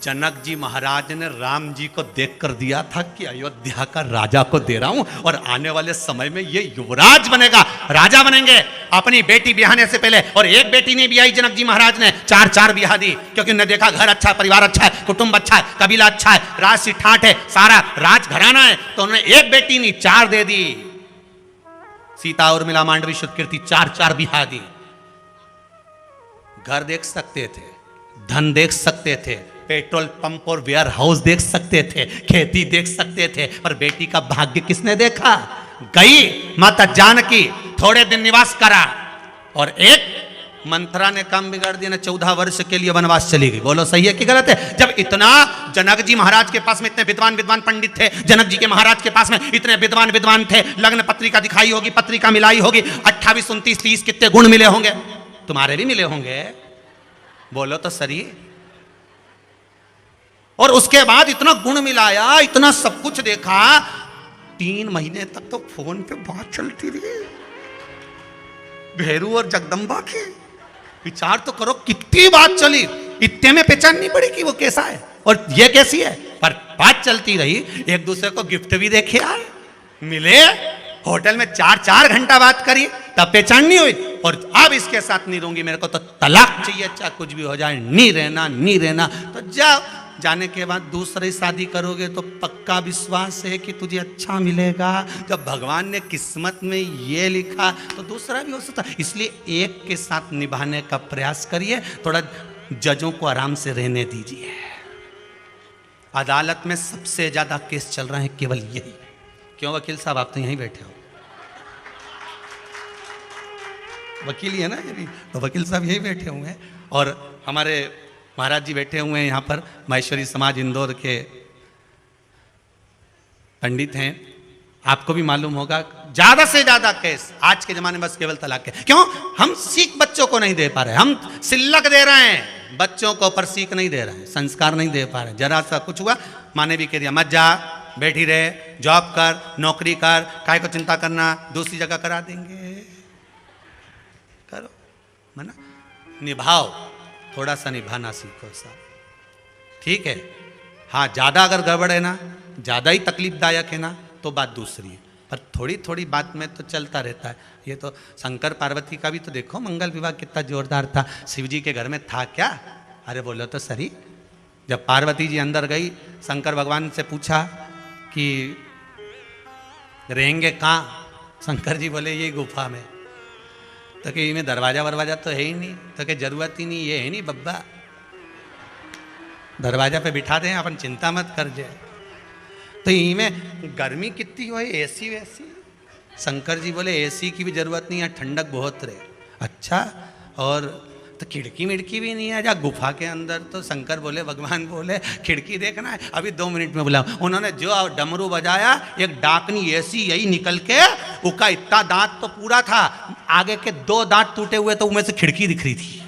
जनक जी महाराज ने राम जी को देख कर दिया था कि अयोध्या का राजा को दे रहा हूं और आने वाले समय में ये युवराज बनेगा, राजा बनेंगे। अपनी बेटी ब्याहने से पहले, और एक बेटी नहीं ब्याही जनक जी महाराज ने, चार चार ब्याह दी, क्योंकि उन्होंने देखा घर अच्छा है, परिवार अच्छा है, कुटुंब अच्छा है, कबीला अच्छा है, राजसी ठाठ है, सारा राज घराना है, तो उन्होंने एक बेटी नहीं चार दे दी। सीता और मिला मांडवी शुद्ध कीर्ति, चार चार ब्याह दी। घर देख सकते थे, धन देख सकते थे, पेट्रोल पंप और वेयर हाउस देख सकते थे, खेती देख सकते थे, पर बेटी का भाग्य किसने देखा? गई माता जानकी, थोड़े दिन निवास करा और एक मंथरा ने काम बिगाड़ दिया ना, 14 वर्ष के लिए वनवास चली गई। बोलो सही है कि गलत है? जब इतना जनक जी महाराज के पास में इतने विद्वान विद्वान पंडित थे, जनक जी के महाराज के पास में इतने विद्वान विद्वान थे, लग्न पत्रिका दिखाई होगी, पत्रिका मिलाई होगी, 28, 29, 30 कितने गुण मिले होंगे, तुम्हारे भी मिले होंगे, बोलो तो सही। और उसके बाद इतना गुण मिलाया, इतना सब कुछ देखा, 3 महीने तक तो फोन पे बात चलती रही भेरू और जगदम्बा की। विचार तो करो कितनी बात चली, इतने में पहचान नहीं पड़ी कि वो कैसा है और ये कैसी है, पर बात चलती रही। एक दूसरे को गिफ्ट भी देखे आए, मिले, होटल में 4-4 घंटा बात करी, तब पहचान नहीं हुई। और अब इसके साथ नहीं रहूंगी, मेरे को तो तलाक चाहिए, चाहे कुछ भी हो जाए, नहीं रहना, नहीं रहना। तो जाओ, जाने के बाद दूसरी शादी करोगे तो पक्का विश्वास है कि तुझे अच्छा मिलेगा। जब भगवान ने किस्मत में ये लिखा तो दूसरा भी हो सकता। इसलिए एक के साथ निभाने का प्रयास करिए, थोड़ा जजों को आराम से रहने दीजिए। अदालत में सबसे ज्यादा केस चल रहे हैं केवल यही। क्यों वकील साहब, आप तो यहीं बैठे हो, वकील ही है ना ये भी, तो वकील साहब यही बैठे हुए हैं। और हमारे महाराज जी बैठे हुए हैं यहाँ पर, महेश्वरी समाज इंदौर के पंडित हैं। आपको भी मालूम होगा, ज्यादा से ज्यादा केस आज के जमाने में बस केवल तलाक के। क्यों? हम सीख बच्चों को नहीं दे पा रहे, हम सिल्लक दे रहे हैं बच्चों को, पर सीख नहीं दे रहे हैं, संस्कार नहीं दे पा रहे। जरा सा कुछ हुआ, माँ ने भी कह दिया मत जा, बैठी रहे, जॉब कर, नौकरी कर, काय को चिंता करना, दूसरी जगह करा देंगे। करो मना, निभाओ, थोड़ा सा निभाना सीखो साहब, ठीक है? हाँ, ज़्यादा अगर गड़बड़ है ना, ज़्यादा ही तकलीफदायक है ना, तो बात दूसरी है, पर थोड़ी थोड़ी बात में तो चलता रहता है। ये तो शंकर पार्वती का भी तो देखो, मंगल विवाह कितना जोरदार था। शिव जी के घर में था क्या? अरे बोलो तो सही। जब पार्वती जी अंदर गई, शंकर भगवान से पूछा कि रहेंगे कहाँ? शंकर जी बोले ये गुफा में। तो कि इनमें दरवाजा वरवाजा तो है ही नहीं, तो कि जरूरत ही नहीं, ये है नहीं बब्बा, दरवाजा पे बिठा दें, अपन चिंता मत कर जाए। तो इनमें गर्मी कितनी हो, एसी वैसी? शंकर जी बोले एसी की भी जरूरत नहीं है, ठंडक बहुत रहे। अच्छा, और तो खिड़की मिड़की भी नहीं है जा गुफा के अंदर। तो शंकर बोले, भगवान बोले खिड़की देखना है, अभी 2 मिनट में बुलाओ। उन्होंने जो डमरू बजाया, एक डाकनी ऐसी यही निकल के, उसका इतना दांत तो पूरा था, आगे के 2 दांत टूटे हुए, तो उनमें से खिड़की दिख रही थी।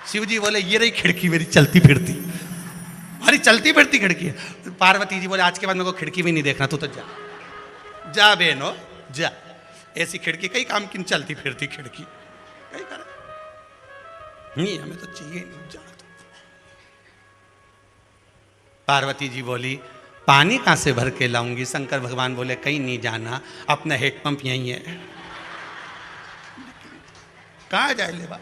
शिव जी बोले ये रही खिड़की मेरी चलती फिरती, हमारी चलती फिरती खिड़की है। पार्वती जी बोले आज के बाद मेरे को खिड़की भी नहीं देखना, तू तो जा जा बहनो जा, ऐसी खिड़की कई काम की, चलती फिरती खिड़की कई कर नहीं, हमें तो चाहिए नहीं जा। पार्वती जी बोली पानी कहां से भर के लाऊंगी? शंकर भगवान बोले कहीं नहीं जाना, अपना हेड पंप यहीं है, कहाँ जाए ले बा?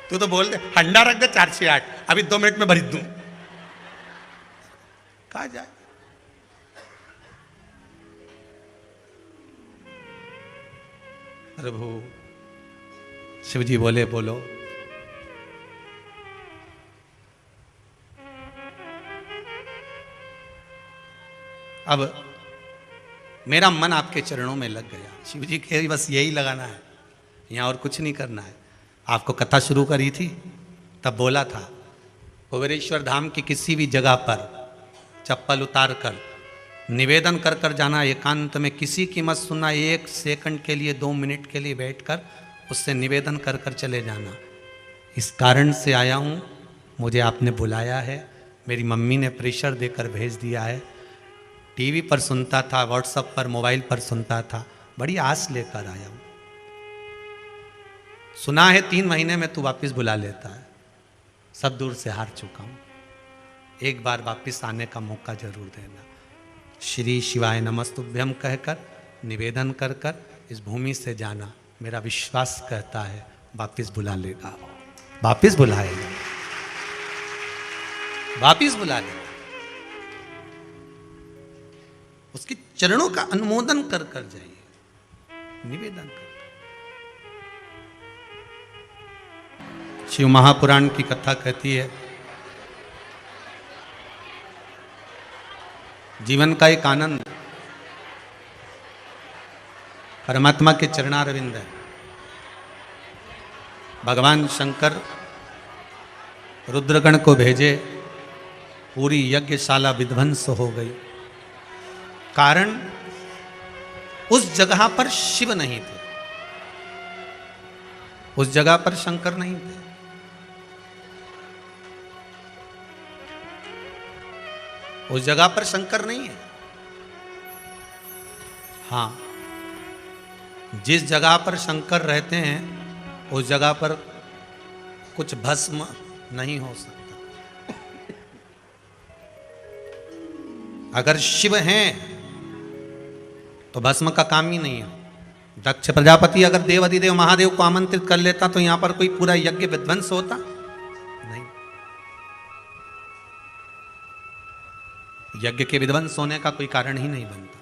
तू तो बोल दे हंडा रख दे 4 से 8, अभी 2 मिनट में भरी दूं, कहाँ जाए? प्रभु शिव जी बोले बोलो। अब मेरा मन आपके चरणों में लग गया। शिव जी के बस यही लगाना है, यहाँ और कुछ नहीं करना है। आपको कथा शुरू करी थी तब बोला था कुबेरेश्वर धाम की किसी भी जगह पर चप्पल उतार कर निवेदन कर कर जाना, एकांत में किसी की मत सुनना, 1 सेकंड के लिए 2 मिनट के लिए बैठकर उससे निवेदन कर कर चले जाना। इस कारण से आया हूँ, मुझे आपने बुलाया है, मेरी मम्मी ने प्रेशर देकर भेज दिया है। टीवी पर सुनता था, व्हाट्सएप पर, मोबाइल पर सुनता था, बड़ी आस लेकर आया हूँ। सुना है 3 महीने में तू वापस बुला लेता है, सब दूर से हार चुका हूँ, एक बार वापस आने का मौका जरूर देना। श्री शिवाय नमस्तुभ्यम कहकर निवेदन कर कर इस भूमि से जाना, मेरा विश्वास कहता है वापस बुला लेगा, वापस बुलाएगा, वापस बुला लेगा। उसके चरणों का अनुमोदन कर कर जाइए, निवेदन कर। शिव महापुराण की कथा कहती है जीवन का एक आनंद परमात्मा के चरणारविंद है। भगवान शंकर रुद्रगण को भेजे, पूरी यज्ञशाला विध्वंस हो गई। कारण उस जगह पर शिव नहीं थे, उस जगह पर शंकर नहीं थे। उस जगह पर शंकर नहीं है। हाँ, जिस जगह पर शंकर रहते हैं उस जगह पर कुछ भस्म नहीं हो सकता। अगर शिव हैं तो भस्म का काम ही नहीं है। दक्ष प्रजापति अगर देव अधिदेव महादेव को आमंत्रित कर लेता तो यहां पर कोई पूरा यज्ञ विध्वंस होता नहीं। यज्ञ के विध्वंस होने का कोई कारण ही नहीं बनता।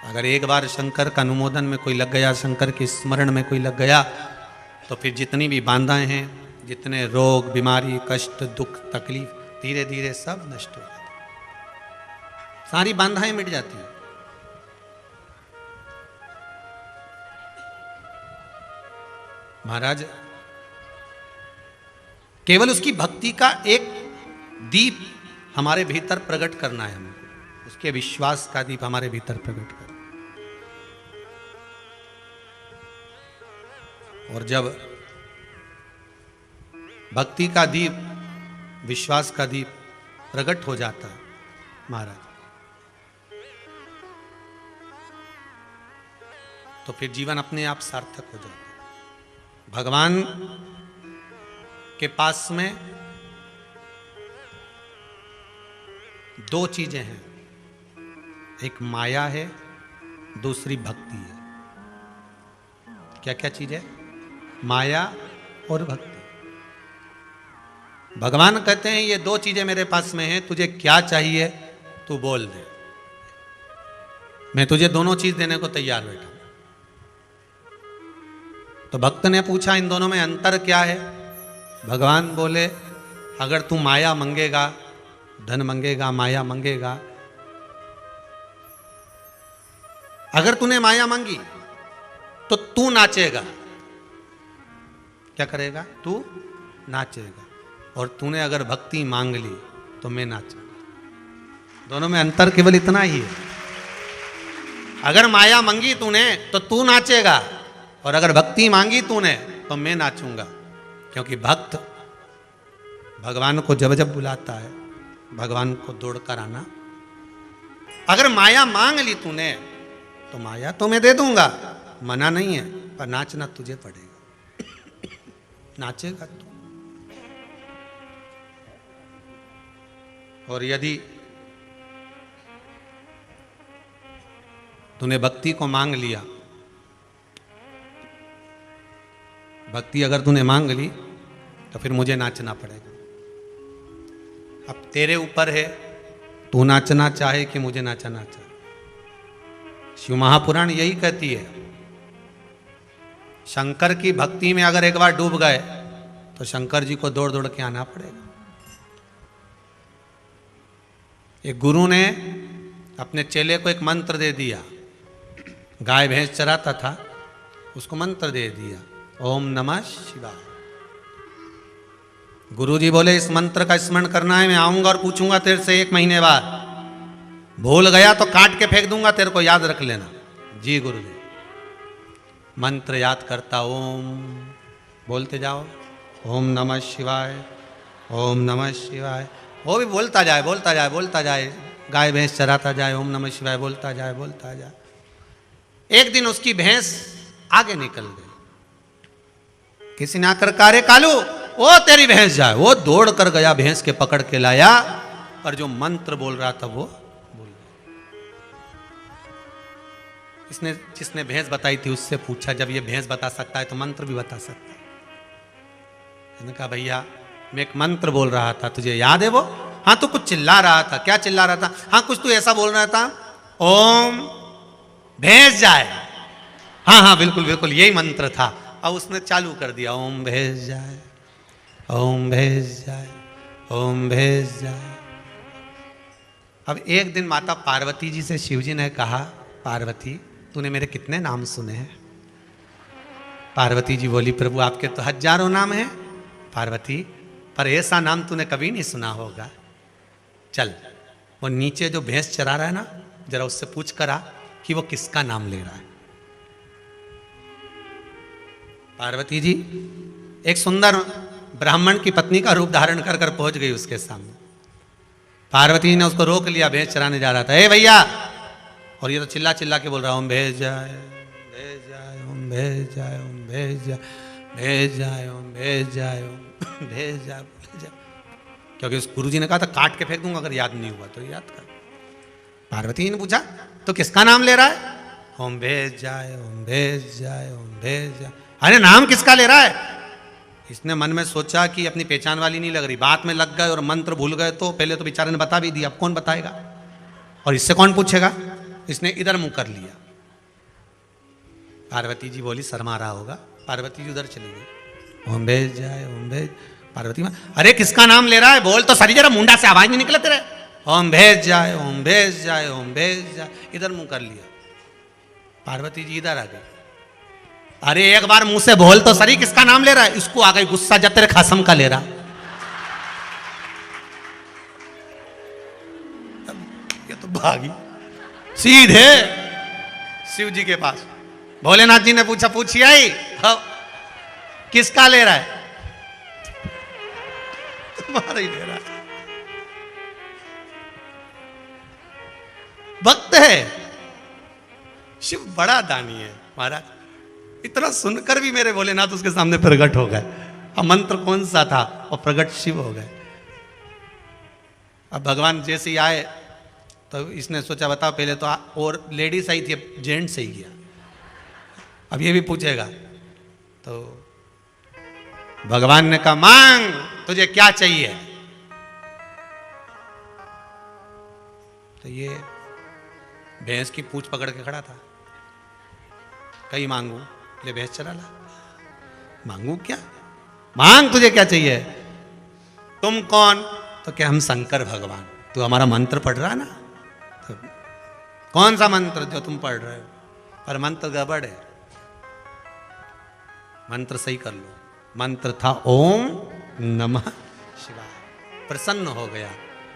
अगर एक बार शंकर का अनुमोदन में कोई लग गया, शंकर के स्मरण में कोई लग गया, तो फिर जितनी भी बाधाएं हैं, जितने रोग बीमारी कष्ट दुख तकलीफ, धीरे धीरे सब नष्ट हो जाते, सारी बाधाएं मिट जाती हैं। महाराज, केवल उसकी भक्ति का एक दीप हमारे भीतर प्रकट करना है, हमको उसके विश्वास का दीप हमारे भीतर प्रकट करना। और जब भक्ति का दीप, विश्वास का दीप प्रकट हो जाता है महाराज, तो फिर जीवन अपने आप सार्थक हो जाता है। भगवान के पास में 2 चीजें हैं, एक माया है, दूसरी भक्ति है। क्या क्या चीज है? माया और भक्ति। भगवान कहते हैं ये 2 चीजें मेरे पास में हैं, तुझे क्या चाहिए तू बोल दे, मैं तुझे दोनों चीज देने को तैयार बैठा। तो भक्त ने पूछा इन दोनों में अंतर क्या है? भगवान बोले अगर तू माया मंगेगा, धन मंगेगा, माया मंगेगा, अगर तूने माया मांगी तो तू नाचेगा, क्या करेगा? तू नाचेगा। और तूने अगर भक्ति मांग ली तो मैं नाचूंगा। दोनों में अंतर केवल इतना ही है। अगर माया मांगी तूने तो तू नाचेगा, और अगर भक्ति मांगी तूने तो मैं नाचूंगा। क्योंकि भक्त भगवान को जब जब बुलाता है, भगवान को दौड़कर आना। अगर माया मांग ली तूने तो माया तो मैं दे दूंगा, मना नहीं है, पर नाचना तुझे पड़ेगा। नाचेगा तू। और यदि तूने भक्ति को मांग लिया, भक्ति अगर तूने मांग ली तो फिर मुझे नाचना पड़ेगा। अब तेरे ऊपर है, तू नाचना चाहे कि मुझे नाचना चाहे। शिव महापुराण यही कहती है, शंकर की भक्ति में अगर एक बार डूब गए तो शंकर जी को दौड़ दौड़ के आना पड़ेगा। एक गुरु ने अपने चेले को एक मंत्र दे दिया। गाय भैंस चराता था, उसको मंत्र दे दिया, ओम नमः शिवाय। गुरुजी बोले इस मंत्र का स्मरण करना है, मैं आऊंगा और पूछूंगा तेरे से 1 महीने बाद, भूल गया तो काट के फेंक दूंगा, तेरे को याद रख लेना। जी गुरुजी। मंत्र याद करता, ओम बोलते जाओ, ओम नमः शिवाय, ओम नमः शिवाय। वो भी बोलता जाए बोलता जाए बोलता जाए, गाय भैंस चराता जाए, ओम नमः शिवाय बोलता जाए बोलता जाए। एक दिन उसकी भैंस आगे निकल गई। किसी ने आकर कारे कालू, वो तेरी भैंस जाए। वो दौड़ कर गया, भैंस के पकड़ के लाया, और जो मंत्र बोल रहा था वो बोल रहा। इसने जिसने भैंस बताई थी उससे पूछा, जब ये भैंस बता सकता है तो मंत्र भी बता सकता है। उसने कहा भैया मैं एक मंत्र बोल रहा था, तुझे याद है वो? हाँ, तो कुछ चिल्ला रहा था। क्या चिल्ला रहा था? हाँ, कुछ तू ऐसा बोल रहा था, ओम भैंस जाए। हाँ हाँ बिल्कुल बिल्कुल यही मंत्र था। अब उसने चालू कर दिया, ओम भैंस जाए, ओम भैंस जाए, ओम भैंस जाए। अब एक दिन माता पार्वती जी से शिवजी ने कहा, पार्वती तूने मेरे कितने नाम सुने हैं? पार्वती जी बोली, प्रभु आपके तो हजारों नाम हैं। पार्वती, पर ऐसा नाम तूने कभी नहीं सुना होगा। चल, वो नीचे जो भैंस चरा रहा है ना, जरा उससे पूछ कर आ कि वो किसका नाम ले रहा है। पार्वती जी एक सुंदर ब्राह्मण की पत्नी का रूप धारण कर कर पहुंच गई उसके सामने। पार्वती जी ने उसको रोक लिया, भैंस चराने जा रहा था। ए भैया, और ये तो चिल्ला चिल्ला के बोल रहा, ओम भैंस जाए, भैंस जाए, ओम भैंस जाए, ओम भैंस जाए, भैंस जाए, ओम भैंस जाए, ओम भैंस जाए। क्योंकि उस गुरुजी ने कहा था काट के फेंक दूंगा अगर याद नहीं हुआ तो। याद कर। पार्वती जी ने पूछा, तो किसका नाम ले रहा है? ओम भैंस जाए, ओम भैंस जाए, ओम भैंस जाए। अरे नाम किसका ले रहा है? इसने मन में सोचा कि अपनी पहचान वाली नहीं लग रही, बात में लग गए और मंत्र भूल गए तो पहले तो बेचारे ने बता भी दिया, अब कौन बताएगा और इससे कौन पूछेगा। इसने इधर मुंह कर लिया। पार्वती जी बोली शर्मा रहा होगा। पार्वती जी उधर चली गई। ओम भैंस जाए, ओम भैंस। पार्वती मां, अरे किसका नाम ले रहा है? बोल तो सही, जरा मुंडा से आवाज नहीं निकले तेरे। ओम भैंस जाए, ओम भैंस जाए, ओम भैंस जाए। इधर मुंह कर लिया। पार्वती जी इधर आ गई। अरे एक बार मुंह से बोल तो सही, किसका नाम ले रहा है? इसको आ गई गुस्सा, जब तेरे खसम का ले रहा। ये तो भागी सीधे शिव जी के पास। भोलेनाथ जी ने पूछा, पूछी आई किसका ले रहा है? तुम्हारा ही ले रहा है। भक्त है शिव, बड़ा दानी है महाराज। इतना सुनकर भी मेरे भोलेनाथ उसके सामने प्रकट हो गए। अब मंत्र कौन सा था और प्रकट शिव हो गए। अब भगवान जैसे ही आए तो इसने सोचा बताओ, पहले तो और लेडीज आई थी, जेंट्स ही गया, अब ये भी पूछेगा। तो भगवान ने कहा, मांग तुझे क्या चाहिए। तो ये भैंस की पूंछ पकड़ के खड़ा था। कहीं मांगू? ले भैंस चरा ला। मांगू क्या? मांग तुझे क्या चाहिए। तुम कौन? तो क्या हम शंकर भगवान। तू हमारा मंत्र पढ़ रहा है ना, तो कौन सा मंत्र जो तुम पढ़ रहे हो? पर मंत्र गड़बड़ है, मंत्र सही कर लो। मंत्र था ओम नमः शिवाय। प्रसन्न हो गया,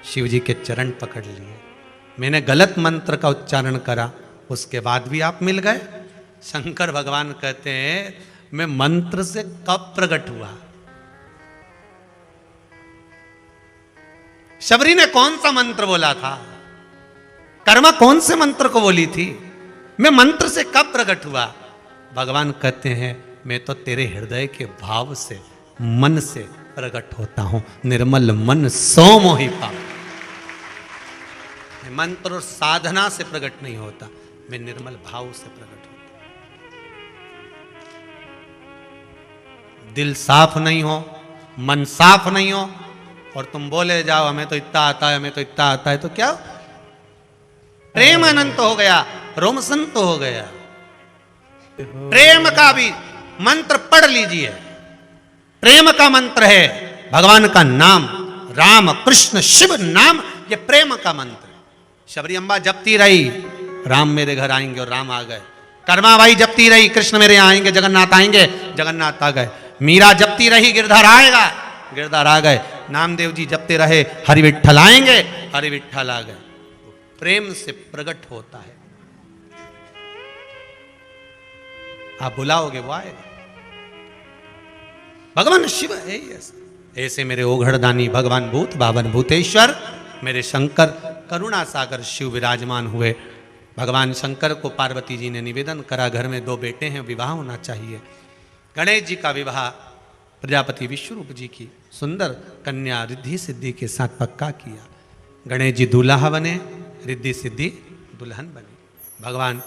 शिव जी के चरण पकड़ लिए। मैंने गलत मंत्र का उच्चारण करा, उसके बाद भी आप मिल गए। शंकर भगवान कहते हैं मैं मंत्र से कब प्रकट हुआ? शबरी ने कौन सा मंत्र बोला था? कर्मा कौन से मंत्र को बोली थी? मैं मंत्र से कब प्रकट हुआ? भगवान कहते हैं मैं तो तेरे हृदय के भाव से, मन से प्रकट होता हूं। निर्मल मन सो मोहि पावै। मंत्र और साधना से प्रकट नहीं होता, मैं निर्मल भाव से प्रकट होता। दिल साफ नहीं हो, मन साफ नहीं हो और तुम बोले जाओ हमें तो इतना आता है, हमें तो इतना आता है, तो क्या प्रेम अनंत हो गया, रोम संत हो गया। प्रेम का भी मंत्र पढ़ लीजिए। प्रेम का मंत्र है भगवान का नाम, राम कृष्ण शिव नाम, ये प्रेम का मंत्र। शबरी अम्बा जपती रही, राम मेरे घर आएंगे और राम आ गए। कर्मा बाई जपती रही, कृष्ण मेरे यहाँ आएंगे, जगन्नाथ आएंगे, जगन्नाथ आ गए। मीरा जपती रही, गिरधर आएगा, गिरधर आ गए। नामदेव जी जपते रहे, हरि विठ्ठल आएंगे, हरि विठ्ठल आ गए। प्रेम से प्रकट होता है। आप बुलाओगे वो आएगा। भगवान शिव है ऐसे मेरे ओघड़दानी भगवान भूत बावन भूतेश्वर, मेरे शंकर करुणा सागर शिव विराजमान हुए। भगवान शंकर को पार्वती जी ने निवेदन करा, घर में 2 बेटे हैं, विवाह होना चाहिए। गणेश जी का विवाह प्रजापति विश्वरूप जी की सुंदर कन्या रिद्धि सिद्धि के साथ पक्का किया। गणेश जी दूल्हा बने, रिद्धि सिद्धि दुल्हन बनी। भगवान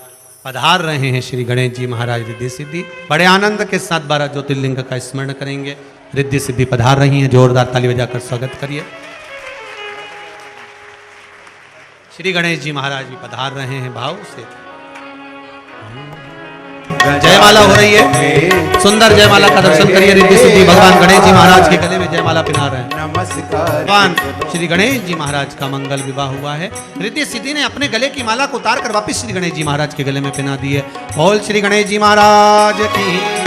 पधार रहे हैं श्री गणेश जी महाराज रिद्धि सिद्धि। बड़े आनंद के साथ 12 ज्योतिर्लिंग का स्मरण करेंगे। रिद्धि सिद्धि पधार रही हैं, जोरदार ताली बजाकर स्वागत करिए। श्री गणेश जी महाराज भी पधार रहे हैं भाव से। जयमाला हो रही है, सुंदर जयमाला का दर्शन करिए। रिद्धि सिद्धि भगवान गणेश जी महाराज के गले में जयमाला पहना रहे हैं। भगवान श्री गणेश जी महाराज का मंगल विवाह हुआ है। रिद्धि सिद्धि ने अपने गले की माला को उतार कर वापिस श्री गणेश जी महाराज के गले में पहना दी है। बोल श्री गणेश जी महाराज की।